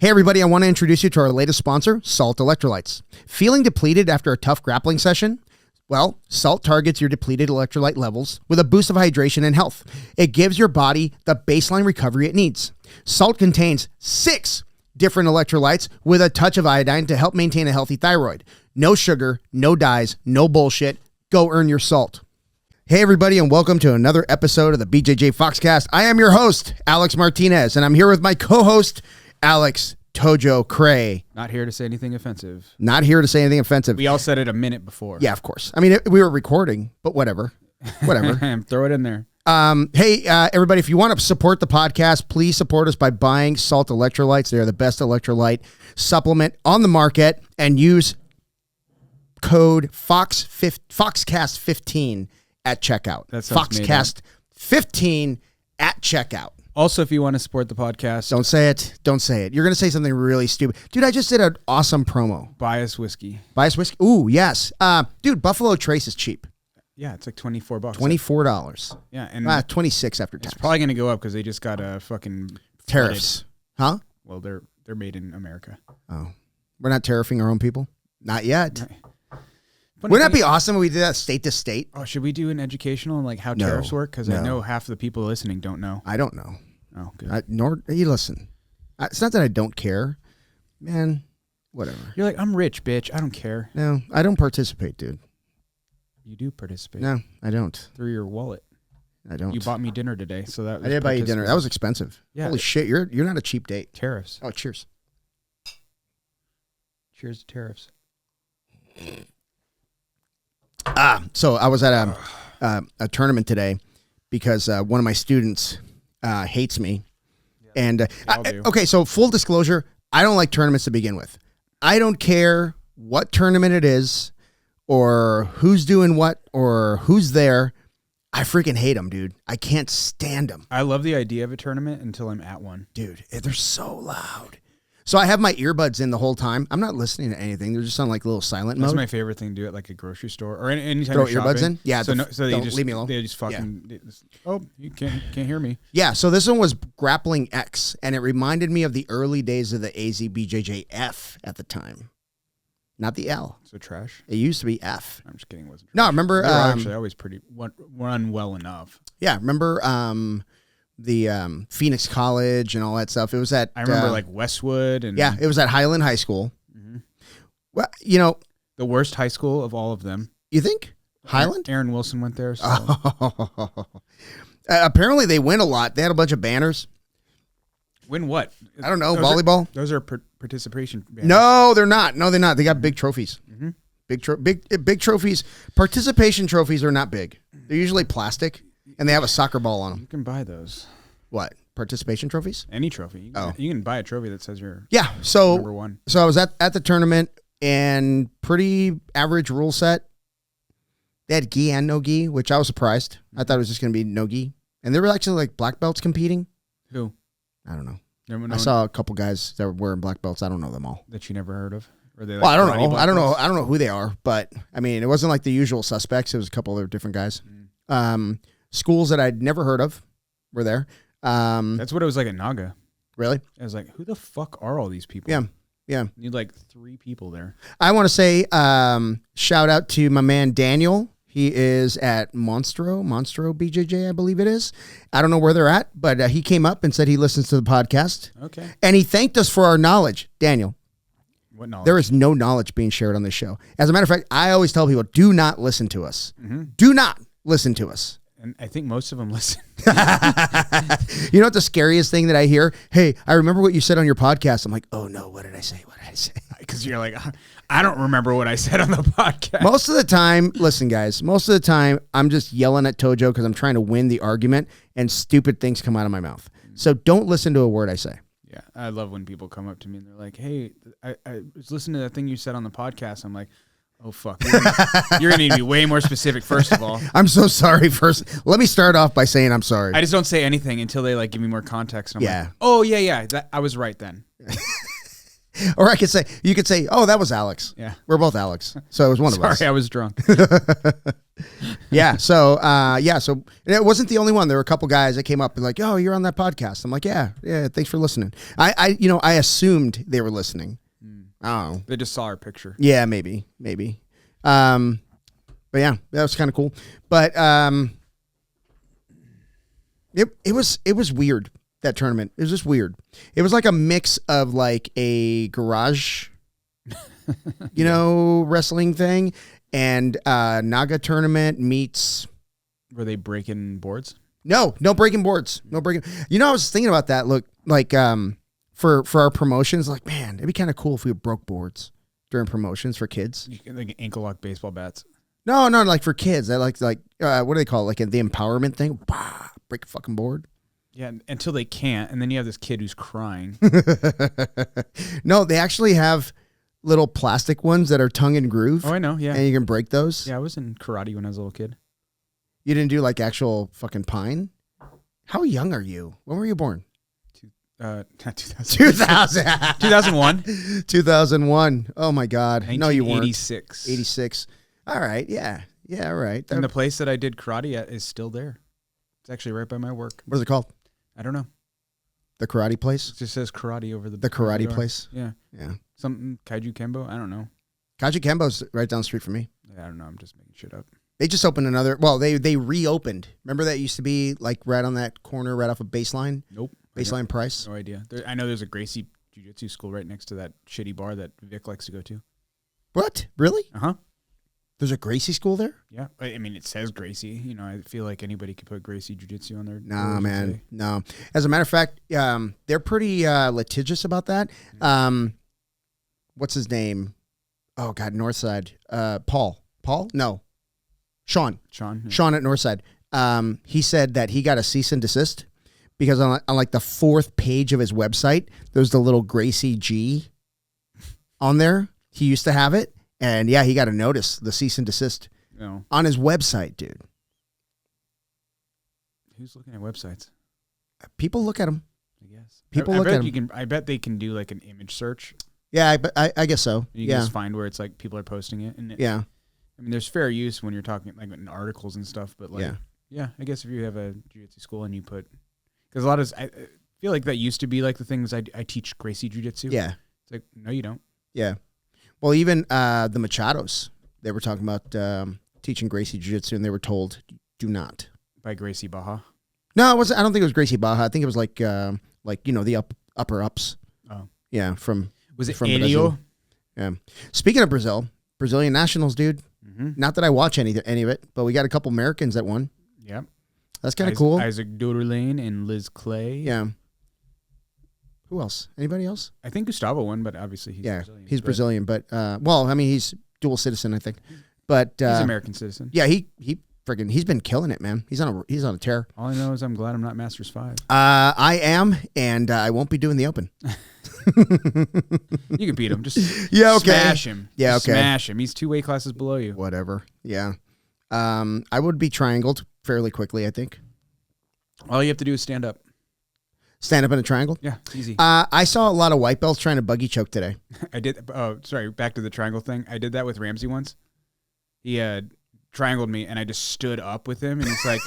Hey everybody, I want to introduce you to our latest sponsor, Salt Electrolytes. Feeling depleted after a tough grappling session? Well, Salt targets your depleted electrolyte levels with a boost of hydration and health. It gives your body the baseline recovery it needs. Salt contains 6 different electrolytes with a touch of iodine to help maintain a healthy thyroid. No sugar, no dyes, no bullshit. Go earn your salt. Hey everybody, and welcome to another episode of the BJJ Foxcast. I am your host, Alex Martinez, and I'm here with my co-host, Alex Tojo Cray. Not here to say anything offensive. Not here to say anything offensive. We all said it a minute before. Yeah, of course. I mean, we were recording, but whatever. Whatever. Throw it in there. Hey, everybody, if you want to support the podcast, please support us by buying Salt Electrolytes. They are the best electrolyte supplement on the market, and use code Foxcast15 at checkout. Foxcast15 at checkout. Also, if you want to support the podcast, Don't say it. Don't say it. You're going to say something really stupid. Dude, I just did an awesome promo. buy us whiskey. Buy us whiskey. Ooh, yes. Dude, Buffalo Trace is cheap. Yeah, it's like $24. $24. Yeah, and 26 after tax. it's probably going to go up because they just got a fucking Tariffs. Huh? Well, they're made in America. Oh. We're not tariffing our own people? Not yet. Right. Wouldn't that be awesome if we did that state to state? Oh, should we do an educational on like how No, tariffs work? Because I no. know half the people listening don't know. I don't know. Oh, good. You listen. It's not that I don't care. Man, whatever. You're like, I'm rich, bitch. I don't care. No, I don't participate, dude. You do participate. No, I don't. Through your wallet. I don't. You bought me dinner today, so that was I did buy you dinner. That was expensive. Yeah. Holy shit, you're not a cheap date. Tariffs. Oh, cheers. Cheers to tariffs. So I was at a tournament today because one of my students hates me. And okay, so full disclosure, I don't like tournaments to begin with. I don't care what tournament it is or who's doing what or who's there. I freaking hate them, dude. I can't stand them. I love the idea of a tournament until I'm at one. Dude, they're so loud. So I have my earbuds in the whole time. I'm not listening to anything. They're just on like little silent mode. That's my favorite thing to do at like a grocery store or anytime Throw you're earbuds shopping. in? Yeah. So they don't just leave me alone. They just fucking. Oh, you can't hear me. Yeah. So this one was Grappling X, and it reminded me of the early days of the IBJJF at the time. Not the L. So trash. It used to be F. I'm just kidding. It wasn't trash. No, remember? They were actually always pretty run well enough. Yeah. Remember the Phoenix College and all that stuff? It was at. I remember like Westwood and yeah, it was at Highland High School. Mm-hmm. Well, you know, the worst high school of all of them. You think Highland? Aaron Wilson went there. So. Apparently, they win a lot. They had a bunch of banners. Win what? I don't know. Volleyball. Those are participation banners. No, they're not. No, they're not. They got big trophies. Mm-hmm. Big trophies. Participation trophies are not big. They're usually plastic, and they have a soccer ball on them. You can buy those. What? Participation trophies? Any trophy. You can buy a trophy that says you're number one. So I was at the tournament, and pretty average rule set. They had gi and no gi, which I was surprised. I thought it was just going to be no gi. And there were actually like black belts competing. Who? I don't know. No, I saw a couple guys that were wearing black belts. I don't know them all. That you never heard of? Or they like well, I don't know. I don't know. belts? I don't know who they are, but I mean, it wasn't like the usual suspects. It was a couple of different guys. Schools that I'd never heard of were there. That's what it was like at Naga. Really? I was like, who the fuck are all these people? Yeah. You need like 3 people there. I want to say shout out to my man Daniel. He is at Monstro BJJ, I believe it is. I don't know where they're at, but he came up and said he listens to the podcast. Okay. And he thanked us for our knowledge. Daniel. What knowledge? There is no knowledge being shared on this show. As a matter of fact, I always tell people, do not listen to us. Mm-hmm. Do not listen to us. And I think most of them listen. You know what the scariest thing that I hear? Hey, I remember what you said on your podcast. I'm like, oh no, what did I say? What did I say? Because you're like, I don't remember what I said on the podcast. Most of the time, listen, guys, most of the time, I'm just yelling at Tojo because I'm trying to win the argument and stupid things come out of my mouth. So don't listen to a word I say. Yeah, I love when people come up to me and they're like, hey, I was listening to that thing you said on the podcast. I'm like, oh, fuck. You're going to need to be way more specific, first of all. I'm so sorry. First, let me start off by saying I'm sorry. I just don't say anything until they like give me more context. And I'm Yeah. like, oh, yeah. I was right then. Or you could say, oh, that was Alex. Yeah. We're both Alex. So it was one of us. Sorry, I was drunk. Yeah. So it wasn't the only one. There were a couple guys that came up and like, oh, you're on that podcast. I'm like, yeah. Thanks for listening. I assumed they were listening. Oh, they just saw our picture. Yeah, maybe. But yeah, that was kind of cool. But it was weird, that tournament. It was just weird. It was like a mix of like a garage, wrestling thing, and Naga tournament meets. Were they breaking boards? No breaking boards. No breaking. I was thinking about that. Look, like for our promotions, like, man, it'd be kind of cool if we broke boards during promotions for kids. Like ankle lock baseball bats. No, like for kids. I like what do they call it? Like the empowerment thing. Bah, break a fucking board. Yeah, until they can't, and then you have this kid who's crying. No, they actually have little plastic ones that are tongue and groove. Oh, I know, yeah. And you can break those. Yeah, I was in karate when I was a little kid. You didn't do like actual fucking pine? How young are you? When were you born? 2001. 2001. Oh my God. No, you weren't. 86. All right. Yeah. All right. And the place that I did karate at is still there. It's actually right by my work. What is it called? I don't know. The karate place? It just says karate over the karate door. place? Yeah. Something Kaiju Kembo? I don't know. Kaiju Kembo's right down the street from me. Yeah, I don't know. I'm just making shit up. They just opened another. Well, they reopened. Remember that used to be like right on that corner, right off of Baseline? Nope. Baseline Price? No idea. I know there's a Gracie Jiu-Jitsu school right next to that shitty bar that Vic likes to go to. What? Really? Uh-huh. There's a Gracie school there? Yeah. I mean, it says Gracie. I feel like anybody could put Gracie Jiu-Jitsu on their... Nah, man. No. As a matter of fact, they're pretty litigious about that. What's his name? Oh, God, Northside. Paul? No. Sean. Yeah. Sean at Northside. He said that he got a cease and desist because on like the fourth page of his website, there's the little Gracie G on there. He used to have it. And yeah, he got a notice, the cease and desist on his website, dude. Who's looking at websites? People look at them. I guess. People look at them. I bet they can do like an image search. Yeah, I guess so. You can just find where it's like people are posting it. And yeah. I mean, there's fair use when you're talking like in articles and stuff, but like, yeah, I guess if you have a jiu-jitsu school and you put, because I feel like that used to be like the things I teach Gracie Jiu-Jitsu. Yeah. It's like, no, you don't. Yeah. Well, even the Machados, they were talking about teaching Gracie Jiu-Jitsu, and they were told, do not. By Gracie Baja? No, it wasn't. I don't think it was Gracie Baja. I think it was like the upper ups. Oh. Yeah, from Elio? Brazil. Yeah. Speaking of Brazilian nationals, dude. Mm-hmm. Not that I watch any of it, but we got a couple Americans that won. Yep. That's kind of cool. Isaac Doderlane and Liz Clay. Yeah. Who else? Anybody else? I think Gustavo won, but obviously he's Brazilian. He's Brazilian, but he's dual citizen, I think. But he's an American citizen. Yeah, he's been killing it, man. He's on a tear. All I know is I'm glad I'm not Masters 5. I am, and I won't be doing the Open. You can beat him. Just smash him. Yeah, okay. Smash him. He's 2 weight classes below you. Whatever. Yeah. I would be triangled fairly quickly, I think. All you have to do is stand up. Stand up in a triangle? Yeah, it's easy. I saw a lot of white belts trying to buggy choke today. I did. Oh, sorry. Back to the triangle thing. I did that with Ramsey once. He triangled me, and I just stood up with him, and he's like,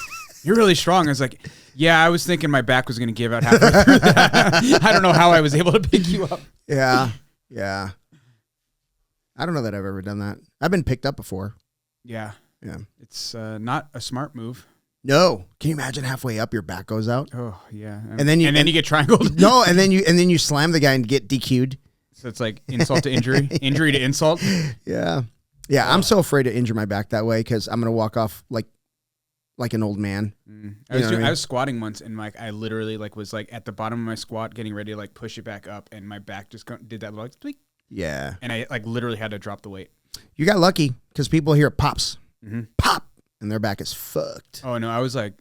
"You're really strong." I was like, "Yeah, I was thinking my back was going to give out halfway through that. I don't know how I was able to pick you up." Yeah. I don't know that I've ever done that. I've been picked up before. Yeah. Yeah. It's not a smart move. No. Can you imagine halfway up your back goes out? Oh yeah. And then you get triangled. No, and then you slam the guy and get DQ'd. So it's like insult to injury, injury to insult. Yeah. Yeah, I'm so afraid to injure my back that way because I'm gonna walk off like an old man. I was squatting once, and like I literally was at the bottom of my squat, getting ready to push it back up, and my back just did that little tweak. Yeah. And I literally had to drop the weight. You got lucky because people hear it pops, pop, and their back is fucked. Oh no, I was like,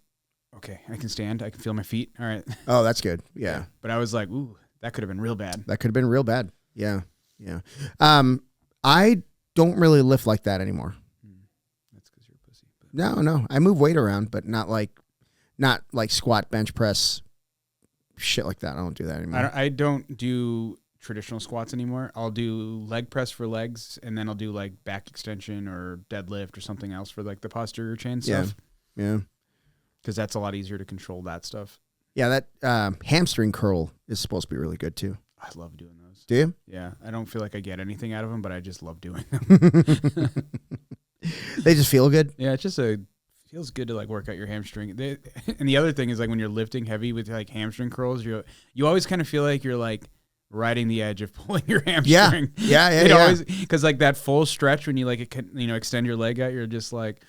okay, I can stand, I can feel my feet. All right. Oh, that's good. Yeah. But I was like, ooh, that could have been real bad. That could have been real bad. Yeah. Yeah. I don't really lift like that anymore. That's because you're a pussy. But. No. I move weight around, but not like squat, bench press, shit like that. I don't do that anymore. I don't do traditional squats anymore. I'll do leg press for legs, and then I'll do like back extension or deadlift or something else for like the posterior chain stuff. Yeah. Because that's a lot easier to control that stuff. Yeah, that hamstring curl is supposed to be really good too. I love doing those. Do you? Yeah, I don't feel like I get anything out of them, but I just love doing them. They just feel good. Yeah, it's just feels good to like work out your hamstring. And the other thing is like when you're lifting heavy with like hamstring curls, you always kind of feel like you're like riding the edge of pulling your hamstring. Yeah. Always, because like that full stretch when you like extend your leg out, you're just like,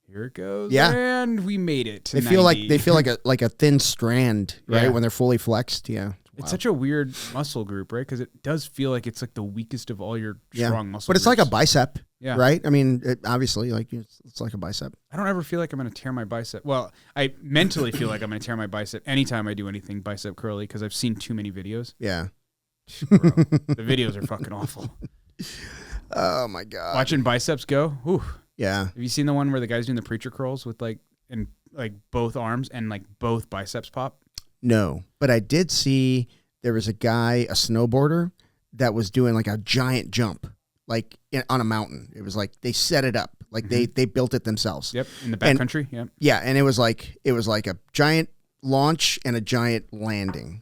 here it goes. Yeah, and we made it. They feel like a thin strand, right? When they're fully flexed. Yeah. It's such a weird muscle group, right? Because it does feel like it's like the weakest of all your strong muscle But it's groups. like a bicep, Yeah. right? I mean, obviously, like it's like a bicep. I don't ever feel like I'm going to tear my bicep. Well, I mentally feel like I'm going to tear my bicep anytime I do anything bicep curly because I've seen too many videos. Yeah. Bro, the videos are fucking awful. Oh, my God. Watching biceps go. Whew. Yeah. Have you seen the one where the guy's doing the preacher curls with like both arms and like both biceps pop? No, but I did see there was a guy, a snowboarder, that was doing like a giant jump, like on a mountain. It was like they set it up, like they built it themselves. Yep, in the backcountry. Yep. Yeah, and it was like a giant launch and a giant landing,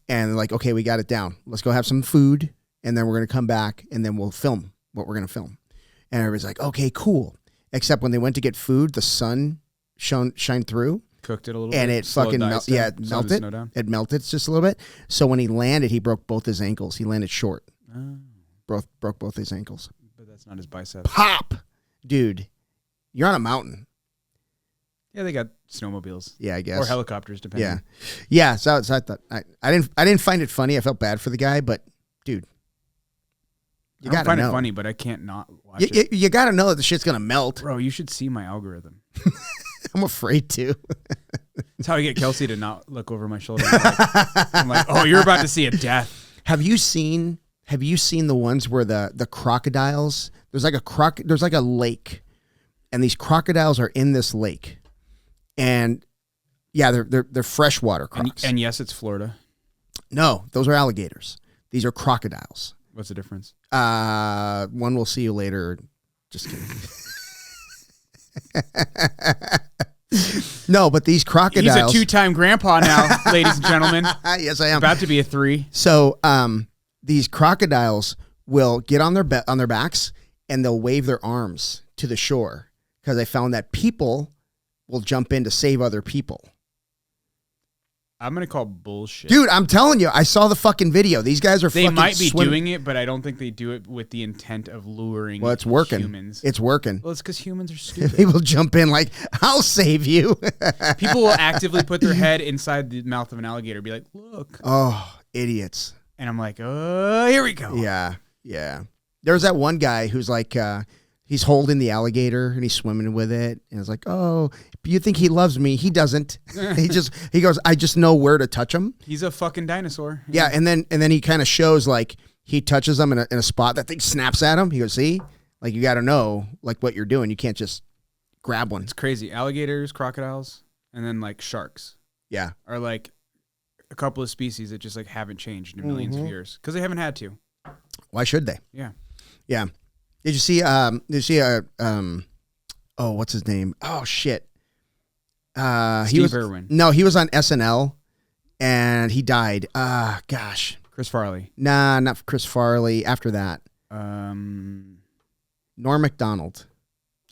and like, okay, we got it down. Let's go have some food, and then we're gonna come back, and then we'll film what we're gonna film. And everybody's like, okay, cool. Except when they went to get food, the sun shined through. Cooked it a little and bit. it fucking melted. Yeah, it melted. It melted just a little bit. So when he landed, he broke both his ankles. He landed short. Broke both his ankles. But that's not his biceps. Pop, dude. You're on a mountain. Yeah, they got snowmobiles. Yeah, I guess. Or helicopters, depending. Yeah. So I thought I didn't find it funny. I felt bad for the guy, but dude, I don't find it funny, but I can't not watch it. You got to know that the shit's gonna melt. Bro, you should see my algorithm. I'm afraid to. That's how I get Kelsey to not look over my shoulder. I'm like, oh, you're about to see a death. Have you seen the ones where the crocodiles? There's like a lake, and these crocodiles are in this lake, and yeah, they're freshwater crocs. And yes, it's Florida. No, those are alligators. These are crocodiles. What's the difference? One will see you later. Just kidding. No, but these crocodiles. He's a 2-time grandpa now, ladies and gentlemen. Yes, I am. About to be a 3. So, these crocodiles will get on their backs and they'll wave their arms to the shore because I found that people will jump in to save other people. I'm going to call bullshit. Dude, I'm telling you, I saw the fucking video. These guys are They fucking might be doing it, but I don't think they do it with the intent of luring Well, it's working. humans. It's working. Well, it's because humans are stupid. People jump in like, I'll save you. People will actively put their head inside the mouth of an alligator, be like, look. Oh, idiots. And I'm like, oh, here we go. Yeah. There's that one guy who's like, he's holding the alligator and he's swimming with it. And it's like, oh, you think he loves me? He doesn't. He goes, I just know where to touch him. He's a fucking dinosaur. Yeah. And then he kind of shows like he touches them in a spot that thing snaps at him. He goes, see, like you got to know like what you're doing. You can't just grab one. It's crazy. Alligators, crocodiles, and then like sharks. Yeah. Are like a couple of species that just like haven't changed in millions of years because they haven't had to. Why should they? Yeah. Yeah. Did you see what's his name? Oh shit. Steve Irwin. No, he was on SNL and he died. Gosh. Chris Farley. Nah, not Chris Farley. After that. Norm Macdonald.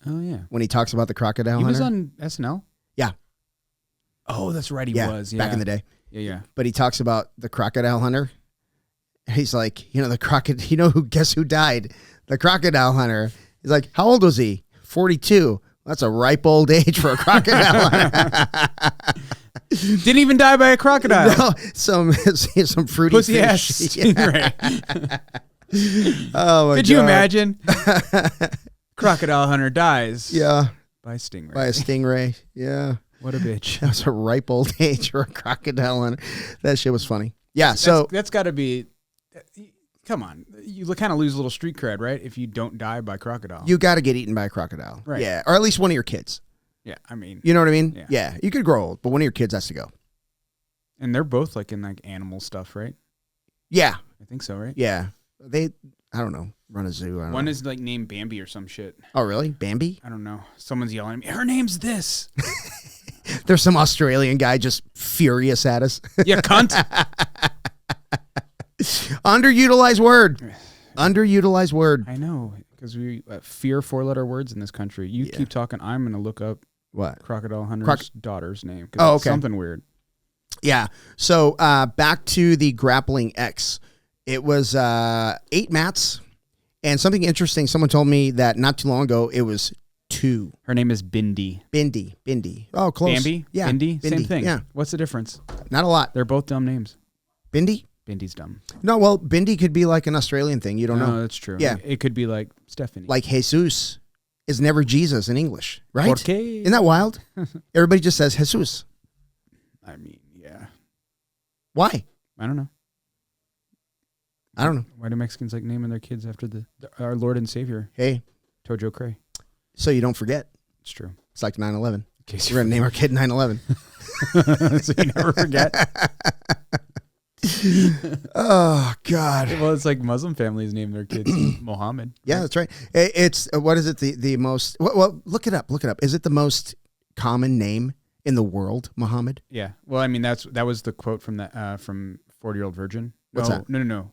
Oh yeah. When he talks about the crocodile He hunter. was on SNL? Yeah. Oh, that's right, he was. Yeah. Back in the day. Yeah. But he talks about the crocodile hunter. He's like, guess who died? The crocodile hunter. He's like, how old was he? 42. That's a ripe old age for a crocodile hunter. Didn't even die by a crocodile. No, some fruity pussy fish. ass stingray. Oh my God. Could you imagine? Crocodile hunter dies. Yeah. By a stingray. By a stingray. Yeah. What a bitch. That's a ripe old age for a crocodile hunter. That shit was funny. Yeah. That's got to be. Come on, you kind of lose a little street cred, right? If you don't die by crocodile, you got to get eaten by a crocodile, right? Yeah, or at least one of your kids. Yeah, I mean, you know what I mean? Yeah, you could grow old, but one of your kids has to go. And they're both like in like animal stuff, right? Yeah. I think so, right? Yeah. I don't know, run a zoo. I don't One know. is like named Bambi or some shit. Oh, really? Bambi? I don't know. Someone's yelling at me. Her name's this. There's some Australian guy just furious at us. Yeah, cunt. Underutilized word. Underutilized word. I know, because we fear 4-letter words in this country. You keep talking. I'm going to look up What? Crocodile Hunter's daughter's name. Oh, it's okay. something weird. Yeah. So back to the Grappling X. It was 8 mats. And something interesting, someone told me that not too long ago, it was 2. Her name is Bindi. Bindi. Oh, close. Bambi? Yeah. Bindi? Same thing. Yeah. What's the difference? Not a lot. They're both dumb names. Bindi? Bindi's dumb. No, well, Bindi could be like an Australian thing. You don't know. That's true. Yeah. It could be like Stephanie. Like Jesus is never Jesus in English, right? Porque? Isn't that wild? Everybody just says Jesus. I mean, yeah. Why? I don't know. I don't know. Why do Mexicans like naming their kids after our Lord and Savior, Hey, Tojo Cray? so you don't forget. It's true. It's like 9/11. In case We're going to name our kid 9/11. so you never forget. Oh, God. Well, it's like Muslim families name their kids Mohammed. Yeah, that's right. It's, what is it, the most, well, look it up. Is it the most common name in the world, Muhammad? Yeah. Well, I mean, that was the quote from that from 40-Year-Old Virgin. What's that? No.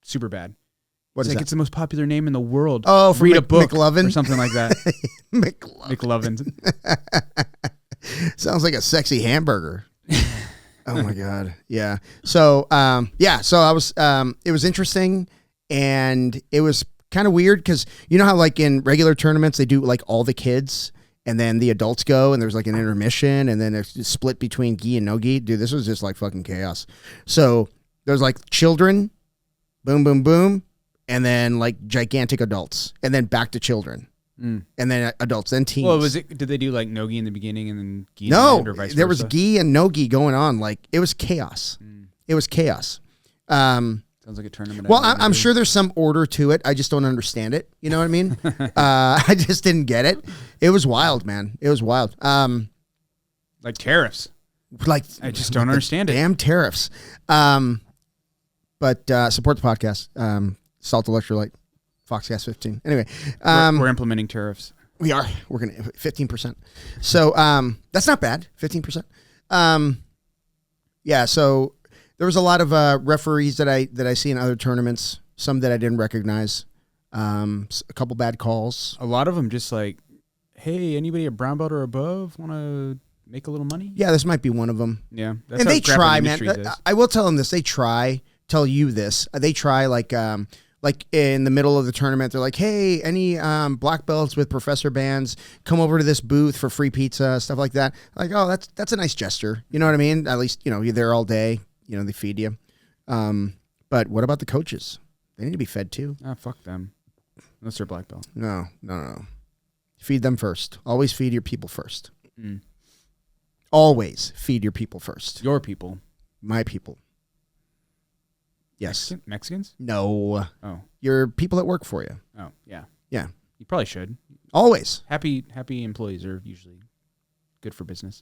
Super bad. What is It's like that? it's the most popular name in the world. Oh, from read a book McLovin? or something like that. McLovin. McLovin. Sounds like a sexy hamburger. Oh my God. Yeah. So, so I was, it was interesting and it was kind of weird because you know how like in regular tournaments, they do like all the kids and then the adults go and there's like an intermission and then it's split between gi and no gi. Dude, this was just like fucking chaos. So there's like children, boom, boom, boom. And then like gigantic adults and then back to children. And then adults, then teens. Well, did they do like no gi in the beginning and then gi in No, the end or vice there was versa? gi and no gi going on. Like it was chaos. It was chaos. Sounds like a tournament. Well, I'm sure there's some order to it. I just don't understand it. You know what I mean? I just didn't get it. It was wild, man. It was wild. Like tariffs. Like I just don't understand it. Damn tariffs. But support the podcast. Salt Electrolyte. Foxcast 15. Anyway, We're implementing tariffs. we are. We're gonna 15%. So that's not bad. 15%. Yeah. So there was a lot of referees that I see in other tournaments. Some that I didn't recognize. A couple bad calls. A lot of them just like, hey, anybody a brown belt or above want to make a little money? Yeah, this might be one of them. Yeah, that's And how they grappling try, man. industries is. I will tell them this. They try. Tell you this. They try like in the middle of the tournament, they're like, hey, any black belts with professor bands, come over to this booth for free pizza, stuff like that. Like, oh, that's a nice gesture. You know what I mean? At least, you're there all day. They feed you. But what about the coaches? They need to be fed too. Fuck them. Unless they're black belt. No. Feed them first. Always feed your people first. Always feed your people first. Your people. My people. Yes. Mexicans? No. Oh. Your people that work for you. Oh, yeah. Yeah. You probably should. Always. Happy employees are usually good for business.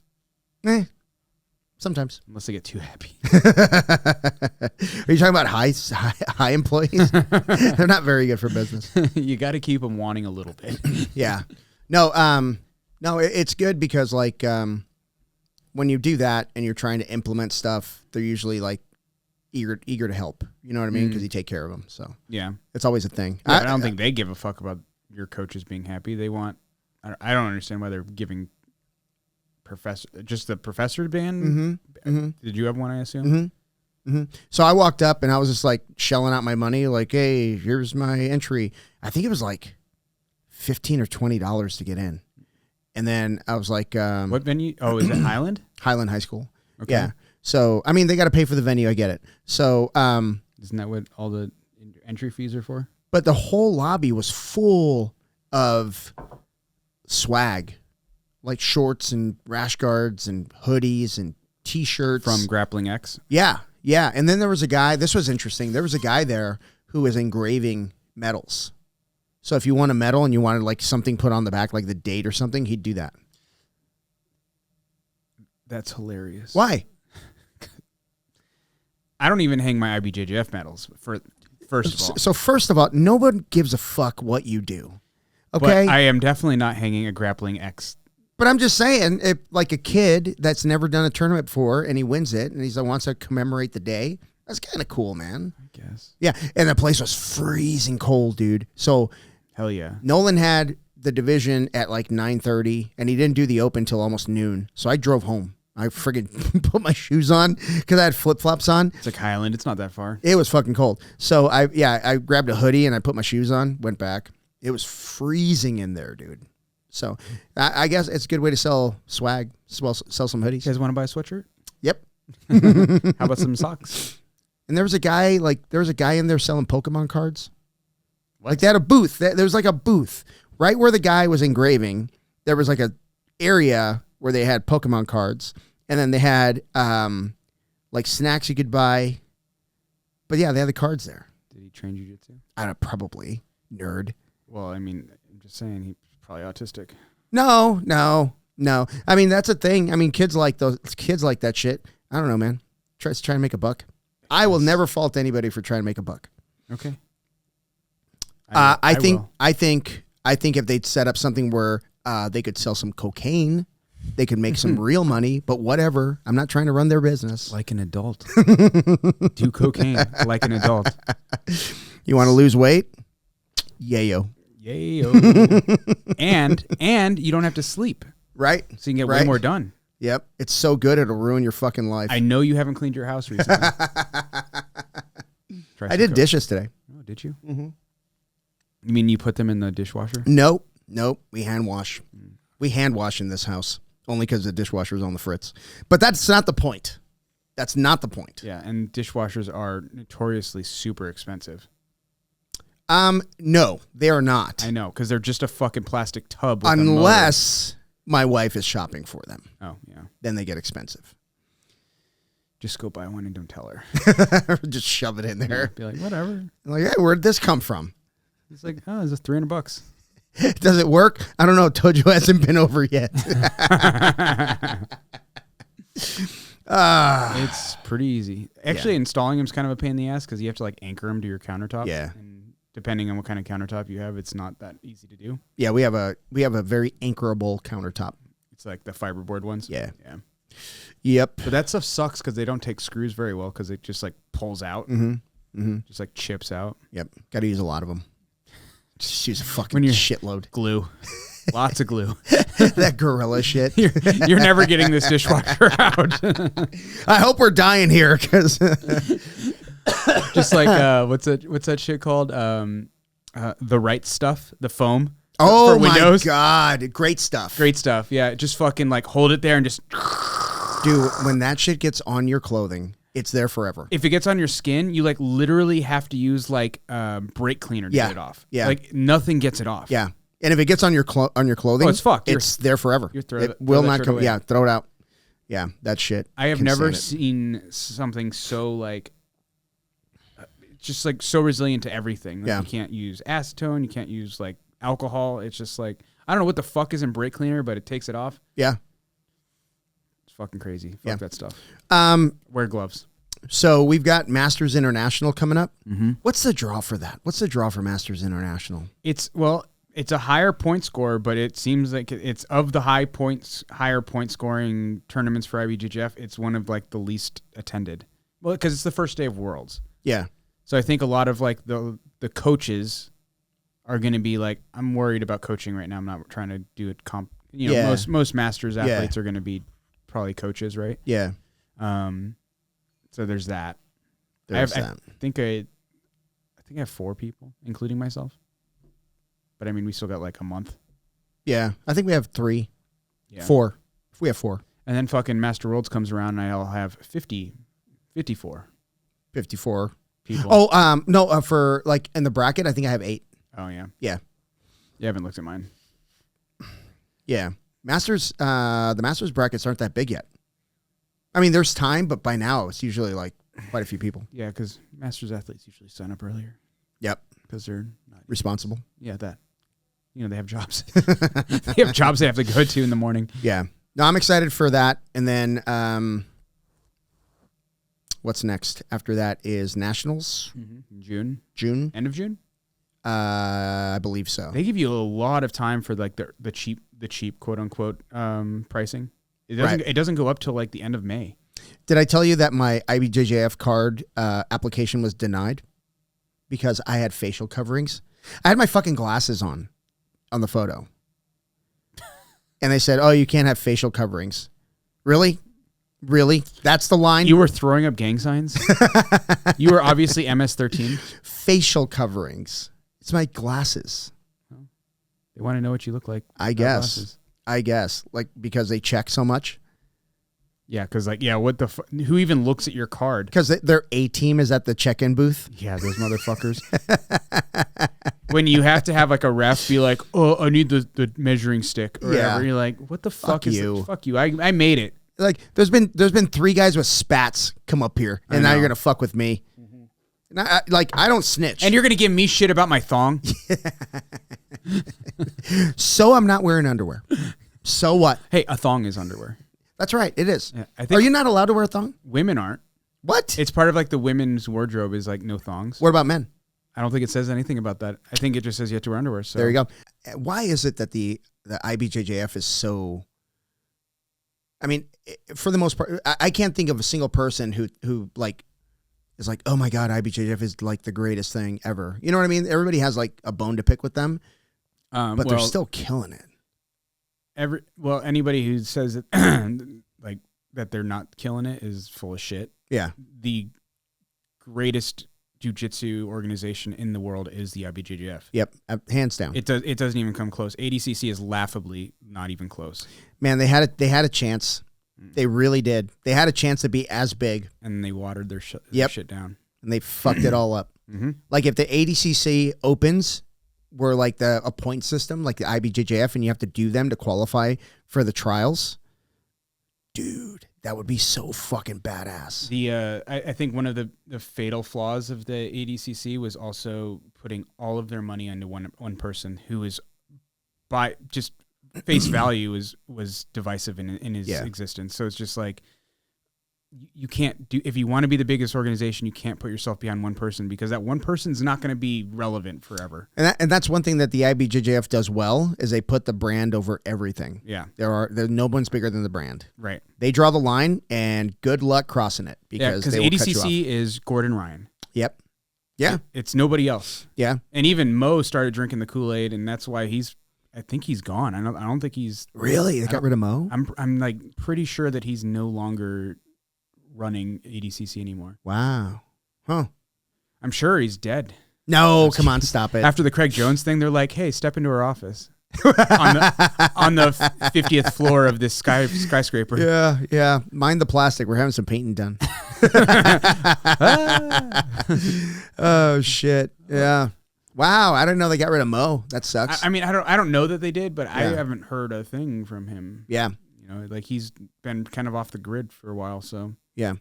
Sometimes. Unless they get too happy. Are you talking about high employees? They're not very good for business. You got to keep them wanting a little bit. Yeah. No, it's good because like when you do that and you're trying to implement stuff, they're usually like eager to help. You know what I mean? Because you take care of them. So yeah, it's always a thing. Yeah, I don't think they give a fuck about your coaches being happy. They want. I don't understand why they're giving the professor band. Did you have one? I assume. So I walked up and I was just like shelling out my money. Like, hey, here's my entry. I think it was like $15 or $20 to get in. And then I was like, what venue? Oh, is it Highland? Highland High School. Okay. Yeah. So, I mean, they got to pay for the venue. I get it. So, isn't that what all the entry fees are for? But the whole lobby was full of swag, like shorts and rash guards and hoodies and T-shirts. From Grappling X? Yeah. Yeah. And then there was a guy, this was interesting. There was a guy there who was engraving medals. So if you won a medal and you wanted like something put on the back, like the date or something, he'd do that. That's hilarious. Why? I don't even hang my IBJJF medals first of all. So first of all, no one gives a fuck what you do. Okay? But I am definitely not hanging a Grappling X. But I'm just saying, if like a kid that's never done a tournament before and he wins it and he wants to commemorate the day, that's kind of cool, man. I guess. Yeah, and the place was freezing cold, dude. So Hell yeah. Nolan had the division at like 9:30, and he didn't do the open till almost noon. So I drove home. I friggin' put my shoes on because I had flip-flops on. It's like Highland. It's not that far. It was fucking cold. So I grabbed a hoodie and I put my shoes on, went back. It was freezing in there, dude. So I guess it's a good way to sell swag, sell some hoodies. You guys want to buy a sweatshirt? Yep. How about some socks? And there was a guy in there selling Pokemon cards. Like they had a booth. There was like a booth right where the guy was engraving. There was like a area where they had Pokemon cards, and then they had like snacks you could buy. But yeah, they had the cards there. Did he train jiu-jitsu? I don't probably nerd. Well, I mean, I'm just saying he's probably autistic. No. I mean, that's a thing. I mean, kids like that shit. I don't know, man. Tries to try and make a buck. I will never fault anybody for trying to make a buck. Okay. I think if they'd set up something where they could sell some cocaine, they could make some real money. But whatever, I'm not trying to run their business. Like an adult. Do cocaine like an adult. You want to lose weight? Yayo. And you don't have to sleep. Right. So you can get way more done. Yep. It's so good it'll ruin your fucking life. I know you haven't cleaned your house recently. I did dishes today. Oh, did you? Mm-hmm. You mean you put them in the dishwasher? Nope. We hand wash. We hand wash in this house only because the dishwasher is on the fritz. But that's not the point. That's not the point. Yeah, and dishwashers are notoriously super expensive. No, they are not. I know, because they're just a fucking plastic tub. With unless my wife is shopping for them. Oh, yeah. Then they get expensive. Just go buy one and don't tell her. Just shove it in there. Yeah, be like, whatever. I'm like, hey, where'd this come from? It's like, oh, it's just $300. Does it work? I don't know. Tojo hasn't been over yet. It's pretty easy. Actually, installing them is kind of a pain in the ass because you have to like anchor them to your countertop. Yeah. And depending on what kind of countertop you have, it's not that easy to do. Yeah, we have a very anchorable countertop. It's like the fiberboard ones. Yeah. Yeah. Yep. But that stuff sucks because they don't take screws very well because it just like pulls out. Just like chips out. Yep. Got to use a lot of them. Just use a fucking shitload. Glue. Lots of glue. That gorilla shit. You're never getting this dishwasher out. I hope we're dying here because just like what's that shit called? The right stuff, the foam. Oh for Windows. My god, great stuff. Great stuff. Yeah, just fucking like hold it there and just. Dude, when that shit gets on your clothing, it's there forever. If it gets on your skin, you like literally have to use like brake cleaner to get it off. Yeah, like nothing gets it off. Yeah, and if it gets on your clothing, oh, it's fucked. It's there forever. It will not come. Away. Yeah, throw it out. Yeah, that shit. I have never seen something so like, just like so resilient to everything. Like, you can't use acetone. You can't use like alcohol. It's just like I don't know what the fuck is in brake cleaner, but it takes it off. Yeah. Fucking crazy. Fuck that stuff. Wear gloves. So we've got Masters International coming up. Mm-hmm. What's the draw for that? What's the draw for Masters International? It's a higher point score, but it seems like it's of the higher point scoring tournaments for IBJJF. It's one of like the least attended. Well, because it's the first day of Worlds. Yeah. So I think a lot of like the coaches are going to be like, I'm worried about coaching right now. I'm not trying to do it comp. You know, most Masters athletes are going to be probably coaches, right? Yeah. So there's that. I think I have 4 people, including myself. But I mean, we still got like a month. Yeah, I think we have 3. Yeah. 4. If we have 4. And then fucking Master Worlds comes around and I'll have 54 people. Oh, no, for like in the bracket, I think I have 8. Oh, yeah. Yeah. You haven't looked at mine. Yeah. The Masters brackets aren't that big yet. I mean, there's time, but by now it's usually like quite a few people. Yeah, because Masters athletes usually sign up earlier. Yep. Because they're not responsible. Yeah, that. You know, they have jobs. They have jobs they have to go to in the morning. Yeah. No, I'm excited for that. And then What's next? After that is Nationals. June. End of June? I believe so. They give you a lot of time for like the cheap quote unquote pricing. It doesn't go up till like the end of May. Did I tell you that my IBJJF card application was denied because I had facial coverings? I had my fucking glasses on the photo. And they said, "Oh, you can't have facial coverings." Really? Really? That's the line? You were throwing up gang signs? You were obviously MS-13. Facial coverings. It's my glasses. They want to know what you look like. I guess. Like, because they check so much. Yeah, because like, what the who even looks at your card? Because their A-team is at the check-in booth. Yeah, those motherfuckers. When you have to have like a ref be like, "Oh, I need the measuring stick," or whatever. You're like, "What the fuck is you? Fuck you! I made it." Like, there's been 3 guys with spats come up here, and now you're gonna fuck with me. And I don't snitch, and you're gonna give me shit about my thong. So I'm not wearing underwear. So what? Hey, a thong is underwear. That's right. It is. Yeah, I think Are you not allowed to wear a thong? Women aren't. What? It's part of like the women's wardrobe is like no thongs. What about men? I don't think it says anything about that. I think it just says you have to wear underwear. So there you go. Why is it that the IBJJF is so? I mean, for the most part, I can't think of a single person who like is like, "Oh my God, IBJJF is like the greatest thing ever." You know what I mean? Everybody has like a bone to pick with them, but they're still killing it. Anybody who says that like that they're not killing it is full of shit. Yeah. The greatest jiu-jitsu organization in the world is the IBJJF. Yep, hands down. It doesn't even come close. ADCC is laughably not even close. Man, they had a chance. They really did. They had a chance to be as big, and they watered their shit down, and they fucked it all up. Like if the ADCC opens were like a point system, like the IBJJF, and you have to do them to qualify for the trials, dude, that would be so fucking badass. I think one of the fatal flaws of the ADCC was also putting all of their money into one person who is by just face value was divisive in his existence. So it's just like you can't do, if you want to be the biggest organization, you can't put yourself behind one person because that one person's not going to be relevant forever. And that's one thing that the IBJJF does well is they put the brand over everything. Yeah. There's no one's bigger than the brand. Right. They draw the line and good luck crossing it because ADCC is Gordon Ryan. Yep. Yeah. It's nobody else. Yeah. And even Mo started drinking the Kool-Aid and that's why I think he's gone. I don't think he's really. They got rid of Mo. I'm like pretty sure that he's no longer running ADCC anymore. Wow. Huh. I'm sure he's dead. No, come on, stop it. After the Craig Jones thing, they're like, "Hey, step into our office on the 50th floor of this skyscraper." Yeah. Mind the plastic. We're having some painting done. Oh shit. Yeah. Wow, I didn't know they got rid of Mo. That sucks. I mean, I don't know that they did, but I haven't heard a thing from him. Yeah. You know, like he's been kind of off the grid for a while, so. Yeah.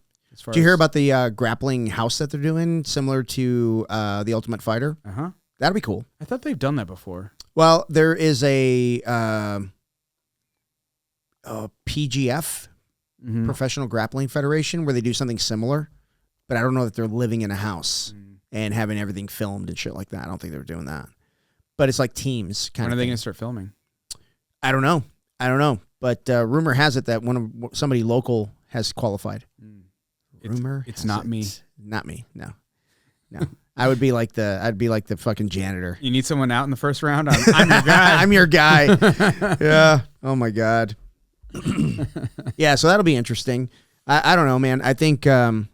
Did you hear about the grappling house that they're doing, similar to the Ultimate Fighter? Uh-huh. That'll be cool. I thought they've done that before. Well, there is a PGF, Professional Grappling Federation, where they do something similar, but I don't know that they're living in a house and having everything filmed and shit like that. I don't think they were doing that. But it's like teams kind of. When are they going to start filming? I don't know. But rumor has it that somebody local has qualified. It's not me. Not me. No. I'd be like the fucking janitor. You need someone out in the first round? I'm your guy. I'm your guy. Yeah. Oh my God. Yeah. So that'll be interesting. I don't know, man. I think it'd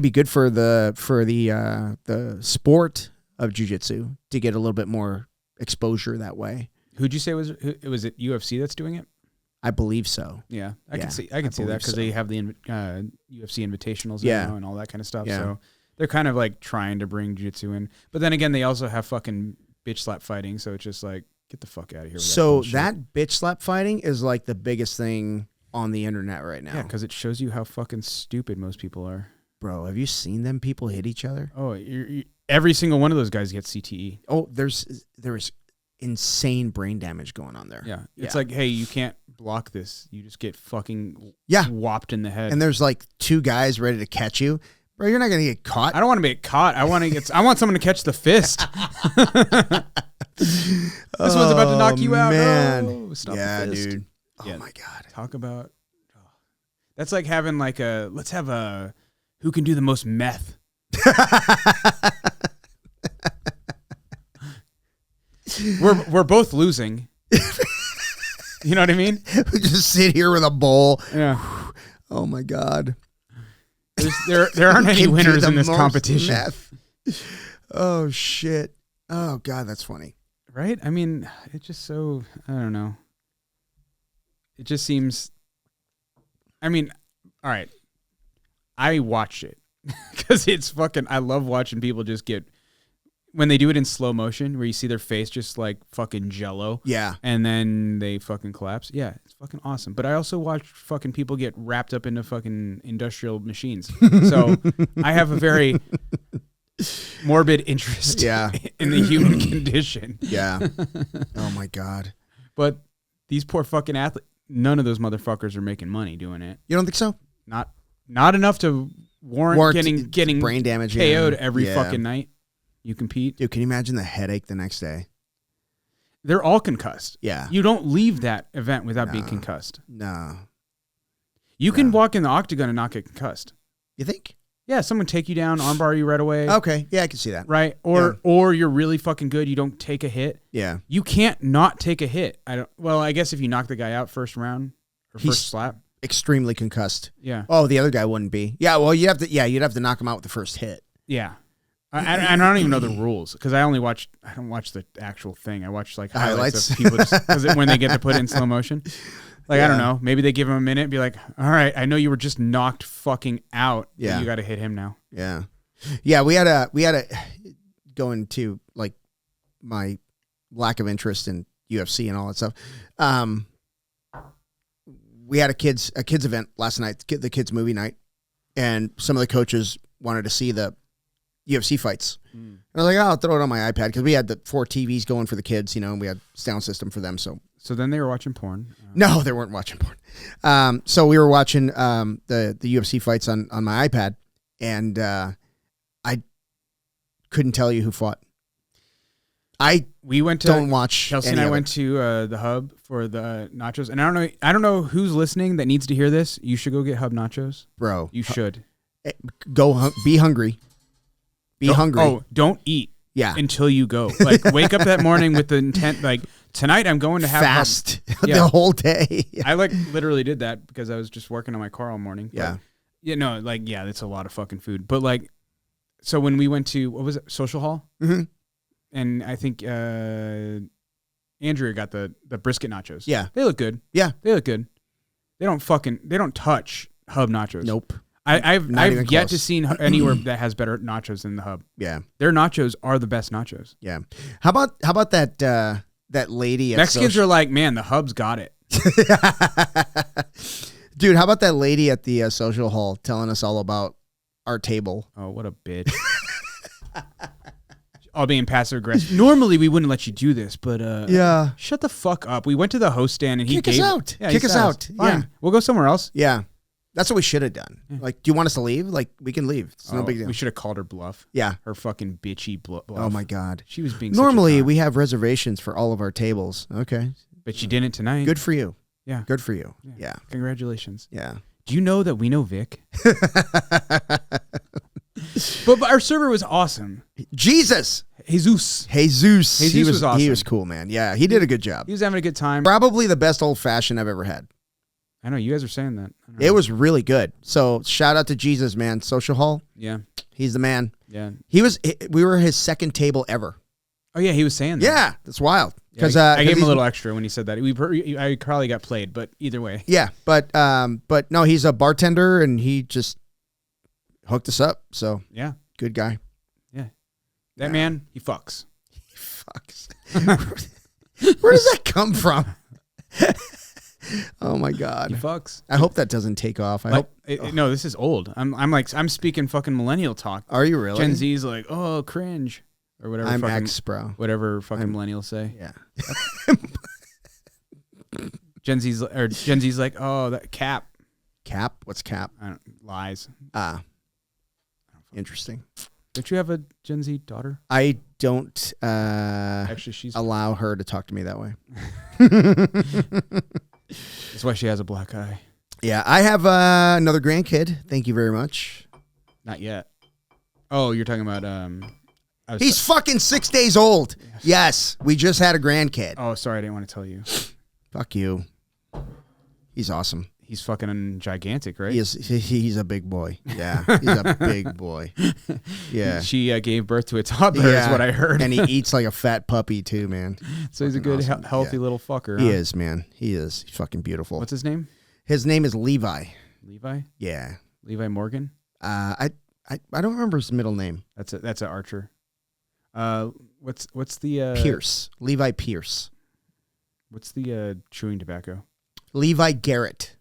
be good for the sport of jiu-jitsu to get a little bit more exposure that way. Who'd you say was it UFC that's doing it? I believe so. Yeah, I can see that because they have the UFC invitationals now and all that kind of stuff. Yeah. So they're kind of like trying to bring jiu-jitsu in. But then again, they also have fucking bitch slap fighting. So it's just like, get the fuck out of here. With so that bitch slap fighting is like the biggest thing on the internet right now. Yeah, because it shows you how fucking stupid most people are. Bro, have you seen them people hit each other? Oh, every single one of those guys gets CTE. Oh, there is insane brain damage going on there. Yeah. It's like, hey, you can't block this, you just get fucking whopped in the head. And there's like 2 guys ready to catch you. Bro, you're not going to get caught. I don't want to get caught. I want someone to catch the fist. This one's about to knock you out. Man. Oh, stop the fist. Dude. Oh my God. Talk about. That's like having like let's have who can do the most meth. We're both losing. You know what I mean? We just sit here with a bowl. Yeah. Oh my God. There aren't any winners in this competition. Meth. Oh shit. Oh God, that's funny. Right? I mean, it's just so, I don't know. It just seems, I mean, all right. I watch it because it's fucking, I love watching people just get, when they do it in slow motion where you see their face just like fucking jello. Yeah. And then they fucking collapse. Yeah, it's fucking awesome. But I also watch fucking people get wrapped up into fucking industrial machines. So I have a very morbid interest in the human condition. Yeah. Oh my God. But these poor fucking athletes, none of those motherfuckers are making money doing it. You don't think so? Not enough to warrant getting brain damage KO'd every fucking night. You compete. Dude, can you imagine the headache the next day? They're all concussed. Yeah. You don't leave that event without being concussed. No. You can walk in the octagon and not get concussed. You think? Yeah, someone take you down, armbar you right away. Okay. Yeah, I can see that. Right? Or you're really fucking good, you don't take a hit. Yeah. You can't not take a hit. I guess if you knock the guy out first round or first slap. Extremely concussed. Yeah. Oh, the other guy wouldn't be. Yeah, well, you'd have to knock him out with the first hit. Yeah. I don't even know the rules because I don't watch the actual thing. I watch like highlights of people because when they get to put it in slow motion. Like, I don't know. Maybe they give him a minute and be like, all right, I know you were just knocked fucking out. Yeah. You got to hit him now. Yeah. Yeah, we had a go into like my lack of interest in UFC and all that stuff. We had a kids event last night, the kids movie night, and some of the coaches wanted to see the UFC fights. And I was like, I'll throw it on my iPad because we had the 4 TVs going for the kids, and we had sound system for them. So then they were watching porn. No, they weren't watching porn. So we were watching the UFC fights on my iPad, and I couldn't tell you who fought. We went to don't watch. Chelsea and I went to the Hub for the nachos, and I don't know who's listening that needs to hear this. You should go get Hub nachos, bro. You should be hungry. Be hungry. Oh, don't eat. Yeah. Until you go. Like, wake up that morning with the intent, like, tonight I'm going to have fast the whole day. I literally did that because I was just working on my car all morning. Yeah. That's a lot of fucking food. But so when we went to, what was it, Social Hall? Mm-hmm. And I think Andrea got the brisket nachos. Yeah. They look good. Yeah. They look good. They don't touch Hub nachos. Nope. I've yet to see anywhere that has better nachos than the Hub. Yeah, their nachos are the best nachos. Yeah, how about that lady? Mexicans are like, man, the Hub's got it. Dude, how about that lady at the social hall telling us all about our table? Oh, what a bitch! All being passive aggressive. Normally we wouldn't let you do this, but yeah, shut the fuck up. We went to the host stand and kick us out. Yeah, kick us out. Fine. Yeah, we'll go somewhere else. Yeah. That's what we should have done. Yeah. Like, do you want us to leave? Like, we can leave. It's no big deal. We should have called her bluff. Yeah. Her fucking bitchy bluff. Oh, my God. She was being Normally, we have reservations for all of our tables. Okay. But she didn't tonight. Good for you. Yeah. Good for you. Yeah. Congratulations. Yeah. Do you know that we know Vic? But our server was awesome. Jesus. Jesus. He was awesome. He was cool, man. Yeah. He did a good job. He was having a good time. Probably the best old fashioned I've ever had. I know you guys are saying that. It was really good. So shout out to Jesus, man. Social Hall. Yeah. He's the man. Yeah. We were his second table ever. Oh yeah, he was saying that. Yeah, that's wild. Because I gave him a little extra when he said that. I probably got played, but either way. Yeah, but no, he's a bartender and he just hooked us up. So yeah, good guy. Yeah, that man, he fucks. He fucks. Where does that come from? Oh my God. He fucks. I hope that doesn't take off. No, this is old. I'm speaking fucking millennial talk. Are you really? Gen Z's like, oh, cringe. Or whatever. I'm X, bro. Whatever fucking millennials say. Yeah. Gen Z's like, oh, that cap. Cap? What's cap? Lies. Interesting. Don't you have a Gen Z daughter? I don't Actually, she's allow her to talk to me that way. That's why she has a black eye. Yeah, I have another grandkid. Thank you very much. Not yet. Oh, you're talking about He's fucking 6 days old. Yes, we just had a grandkid. Oh, sorry, I didn't want to tell you. Fuck you. He's awesome. He's fucking gigantic, right? He's a big boy. Yeah, he's a big boy. Yeah. She gave birth to a toddler, is what I heard. And he eats like a fat puppy too, man. So he's a good, healthy little fucker. He is, man. He is. He's fucking beautiful. What's his name? His name is Levi. Levi? Yeah. Levi Morgan? I don't remember his middle name. That's an archer. What's the Pierce. Levi Pierce. What's the chewing tobacco? Levi Garrett.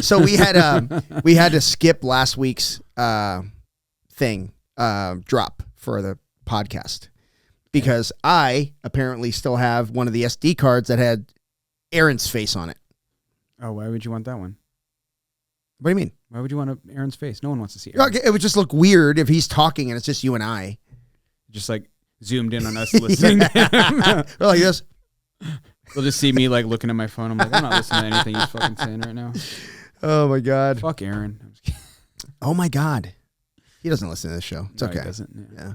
So we had to skip last week's thing drop for the podcast because I apparently still have one of the SD cards that had Aaron's face on it. Oh, why would you want that one? What do you mean? Why would you want Aaron's face? No one wants to see Aaron. It would just look weird if he's talking and it's just you and I. Just like zoomed in on us listening. Like this. They'll just see me like looking at my phone. I'm like, I'm not listening to anything he's fucking saying right now. Oh my God. Fuck Aaron. Oh my God. He doesn't listen to this show. It's okay. He doesn't. Yeah.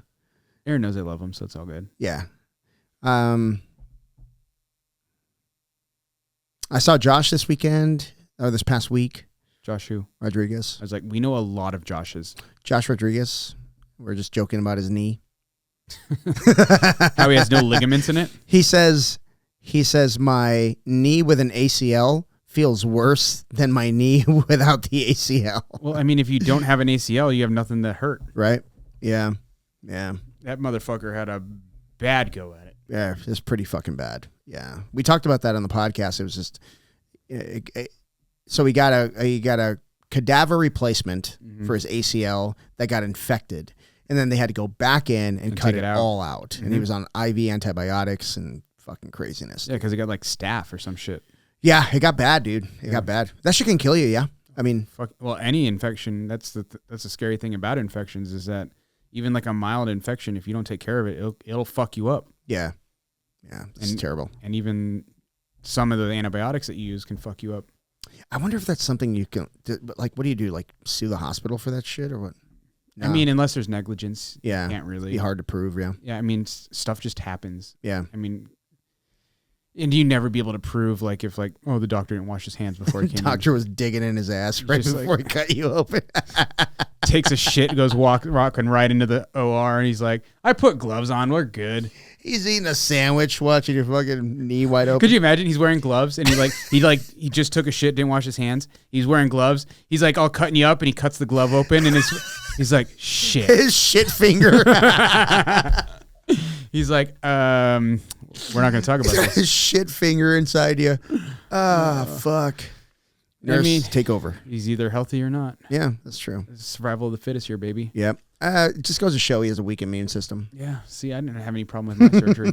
Aaron knows I love him, so it's all good. Yeah. I saw Josh this weekend, or this past week. Josh who? Rodriguez. I was like, we know a lot of Joshes. Josh Rodriguez. We're just joking about his knee. How he has no ligaments in it? He says my knee with an ACL feels worse than my knee without the ACL. Well, I mean, if you don't have an ACL, you have nothing to hurt. Right? Yeah. Yeah. That motherfucker had a bad go at it. Yeah, it's pretty fucking bad. Yeah. We talked about that on the podcast. It was just so he got a cadaver replacement for his ACL that got infected. And then they had to go back in and cut it all out. Mm-hmm. And he was on IV antibiotics and fucking craziness. Yeah, because he got like staph or some shit. Yeah, it got bad, dude. It got bad. That shit can kill you, yeah. I mean, well, any infection, that's the scary thing about infections is that even like a mild infection, if you don't take care of it, it'll fuck you up. Yeah. Yeah, it's terrible. And even some of the antibiotics that you use can fuck you up. I wonder if that's something you can, like, what do you do? Like, sue the hospital for that shit or what? No. I mean, unless there's negligence, yeah, you can't really. Be hard to prove, yeah. Yeah, I mean, stuff just happens. Yeah. I mean, and you never be able to prove, like, if, like, oh, the doctor didn't wash his hands before he came in. Doctor was digging in his ass right before he cut you open. Takes a shit, goes walking right into the OR, and he's like, I put gloves on, we're good. He's eating a sandwich, watching your fucking knee wide open. Could you imagine? He's wearing gloves, and he just took a shit, didn't wash his hands. He's wearing gloves. He's like all cutting you up, and he cuts the glove open, and he's like, shit. His shit finger. He's like, we're not going to talk about this. His shit finger inside you. Fuck. Nurse, I mean, take over. He's either healthy or not. Yeah, that's true. It's survival of the fittest here, baby. Yep. It just goes to show he has a weak immune system. Yeah. See, I didn't have any problem with my surgery.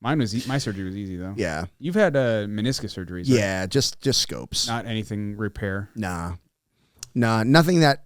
My surgery was easy though. Yeah. You've had meniscus surgeries. Right? Yeah, just scopes. Not anything repair. Nah, nothing that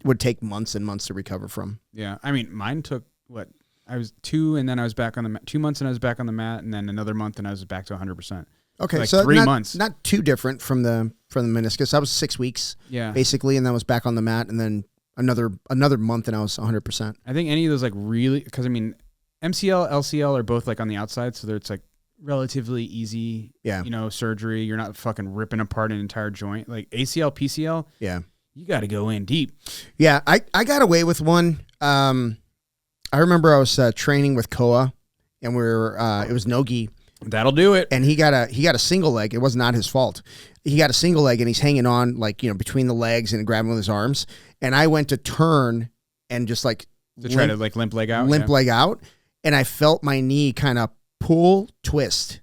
would take months and months to recover from. Yeah. I mean, mine took what? I was 2 and then I was back on the mat. 2 months and I was back on the mat, and then another month and I was back to 100%. Okay, like so 3 months. Not too different from the meniscus. I was 6 weeks, basically, and then I was back on the mat, and then another month, and I was 100%. I think any of those like really, because I mean, MCL, LCL are both like on the outside, so it's like relatively easy. Yeah, surgery. You're not fucking ripping apart an entire joint. Like ACL, PCL. Yeah, you got to go in deep. Yeah, I got away with one. I remember I was training with Koa, and it was no-gi. That'll do it. And he got a single leg. It was not his fault. He got a single leg, and he's hanging on between the legs and grabbing with his arms. And I went to turn and just like try to like limp leg out, and I felt my knee kind of pull, twist,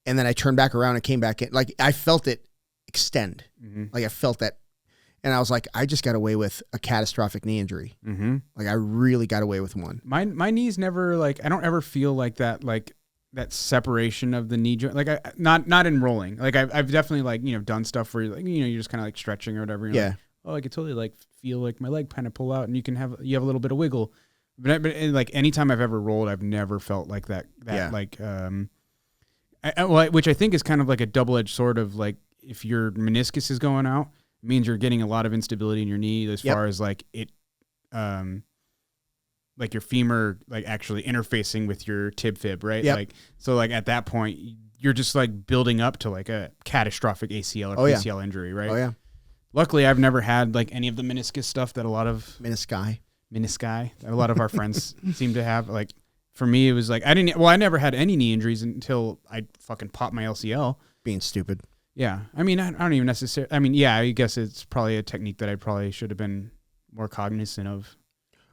and then I turned back around and came back in. Like I felt it extend. Mm-hmm. Like I felt that, and I was like, I just got away with a catastrophic knee injury. Mm-hmm. Like I really got away with one. My knees never like I don't ever feel like that like that separation of the knee joint. Like not in rolling. Like I've definitely like, done stuff where you're like, you're just kind of like stretching or whatever. You're like, oh, I could totally like feel like my leg kind of pull out and you have a little bit of wiggle. But like anytime I've ever rolled, I've never felt like that like, which I think is kind of like a double-edged sword of like, if your meniscus is going out, it means you're getting a lot of instability in your knee as far as like it, like your femur, like actually interfacing with your tib fib, right? Yep. Like, so like at that point, you're just like building up to like a catastrophic ACL or PCL injury, right? Oh yeah. Luckily, I've never had like any of the meniscus stuff that a lot of menisci that a lot of our friends seem to have. Like for me, it was like I never had any knee injuries until I fucking popped my LCL. Being stupid. Yeah, I mean, I don't even necessarily. I mean, yeah, I guess it's probably a technique that I probably should have been more cognizant of.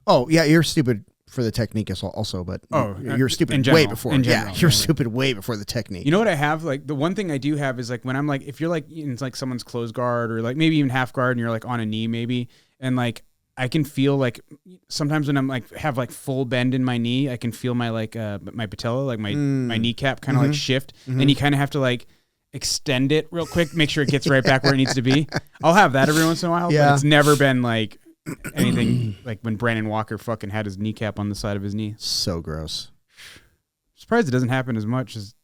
Oh yeah, you're stupid for the technique also, but you're stupid way before. You're stupid way before the technique. You know what I have? Like the one thing I do have is like when I'm like, if you're like in like someone's close guard or like maybe even half guard and you're like on a knee maybe, and like I can feel like sometimes when I'm like have like full bend in my knee, I can feel my like my patella, like my kneecap kind of like shift, and you kind of have to like extend it real quick, make sure it gets right back where it needs to be. I'll have that every once in a while, but it's never been like anything like when Brandon Walker fucking had his kneecap on the side of his knee. So gross. Surprised it doesn't happen as much as,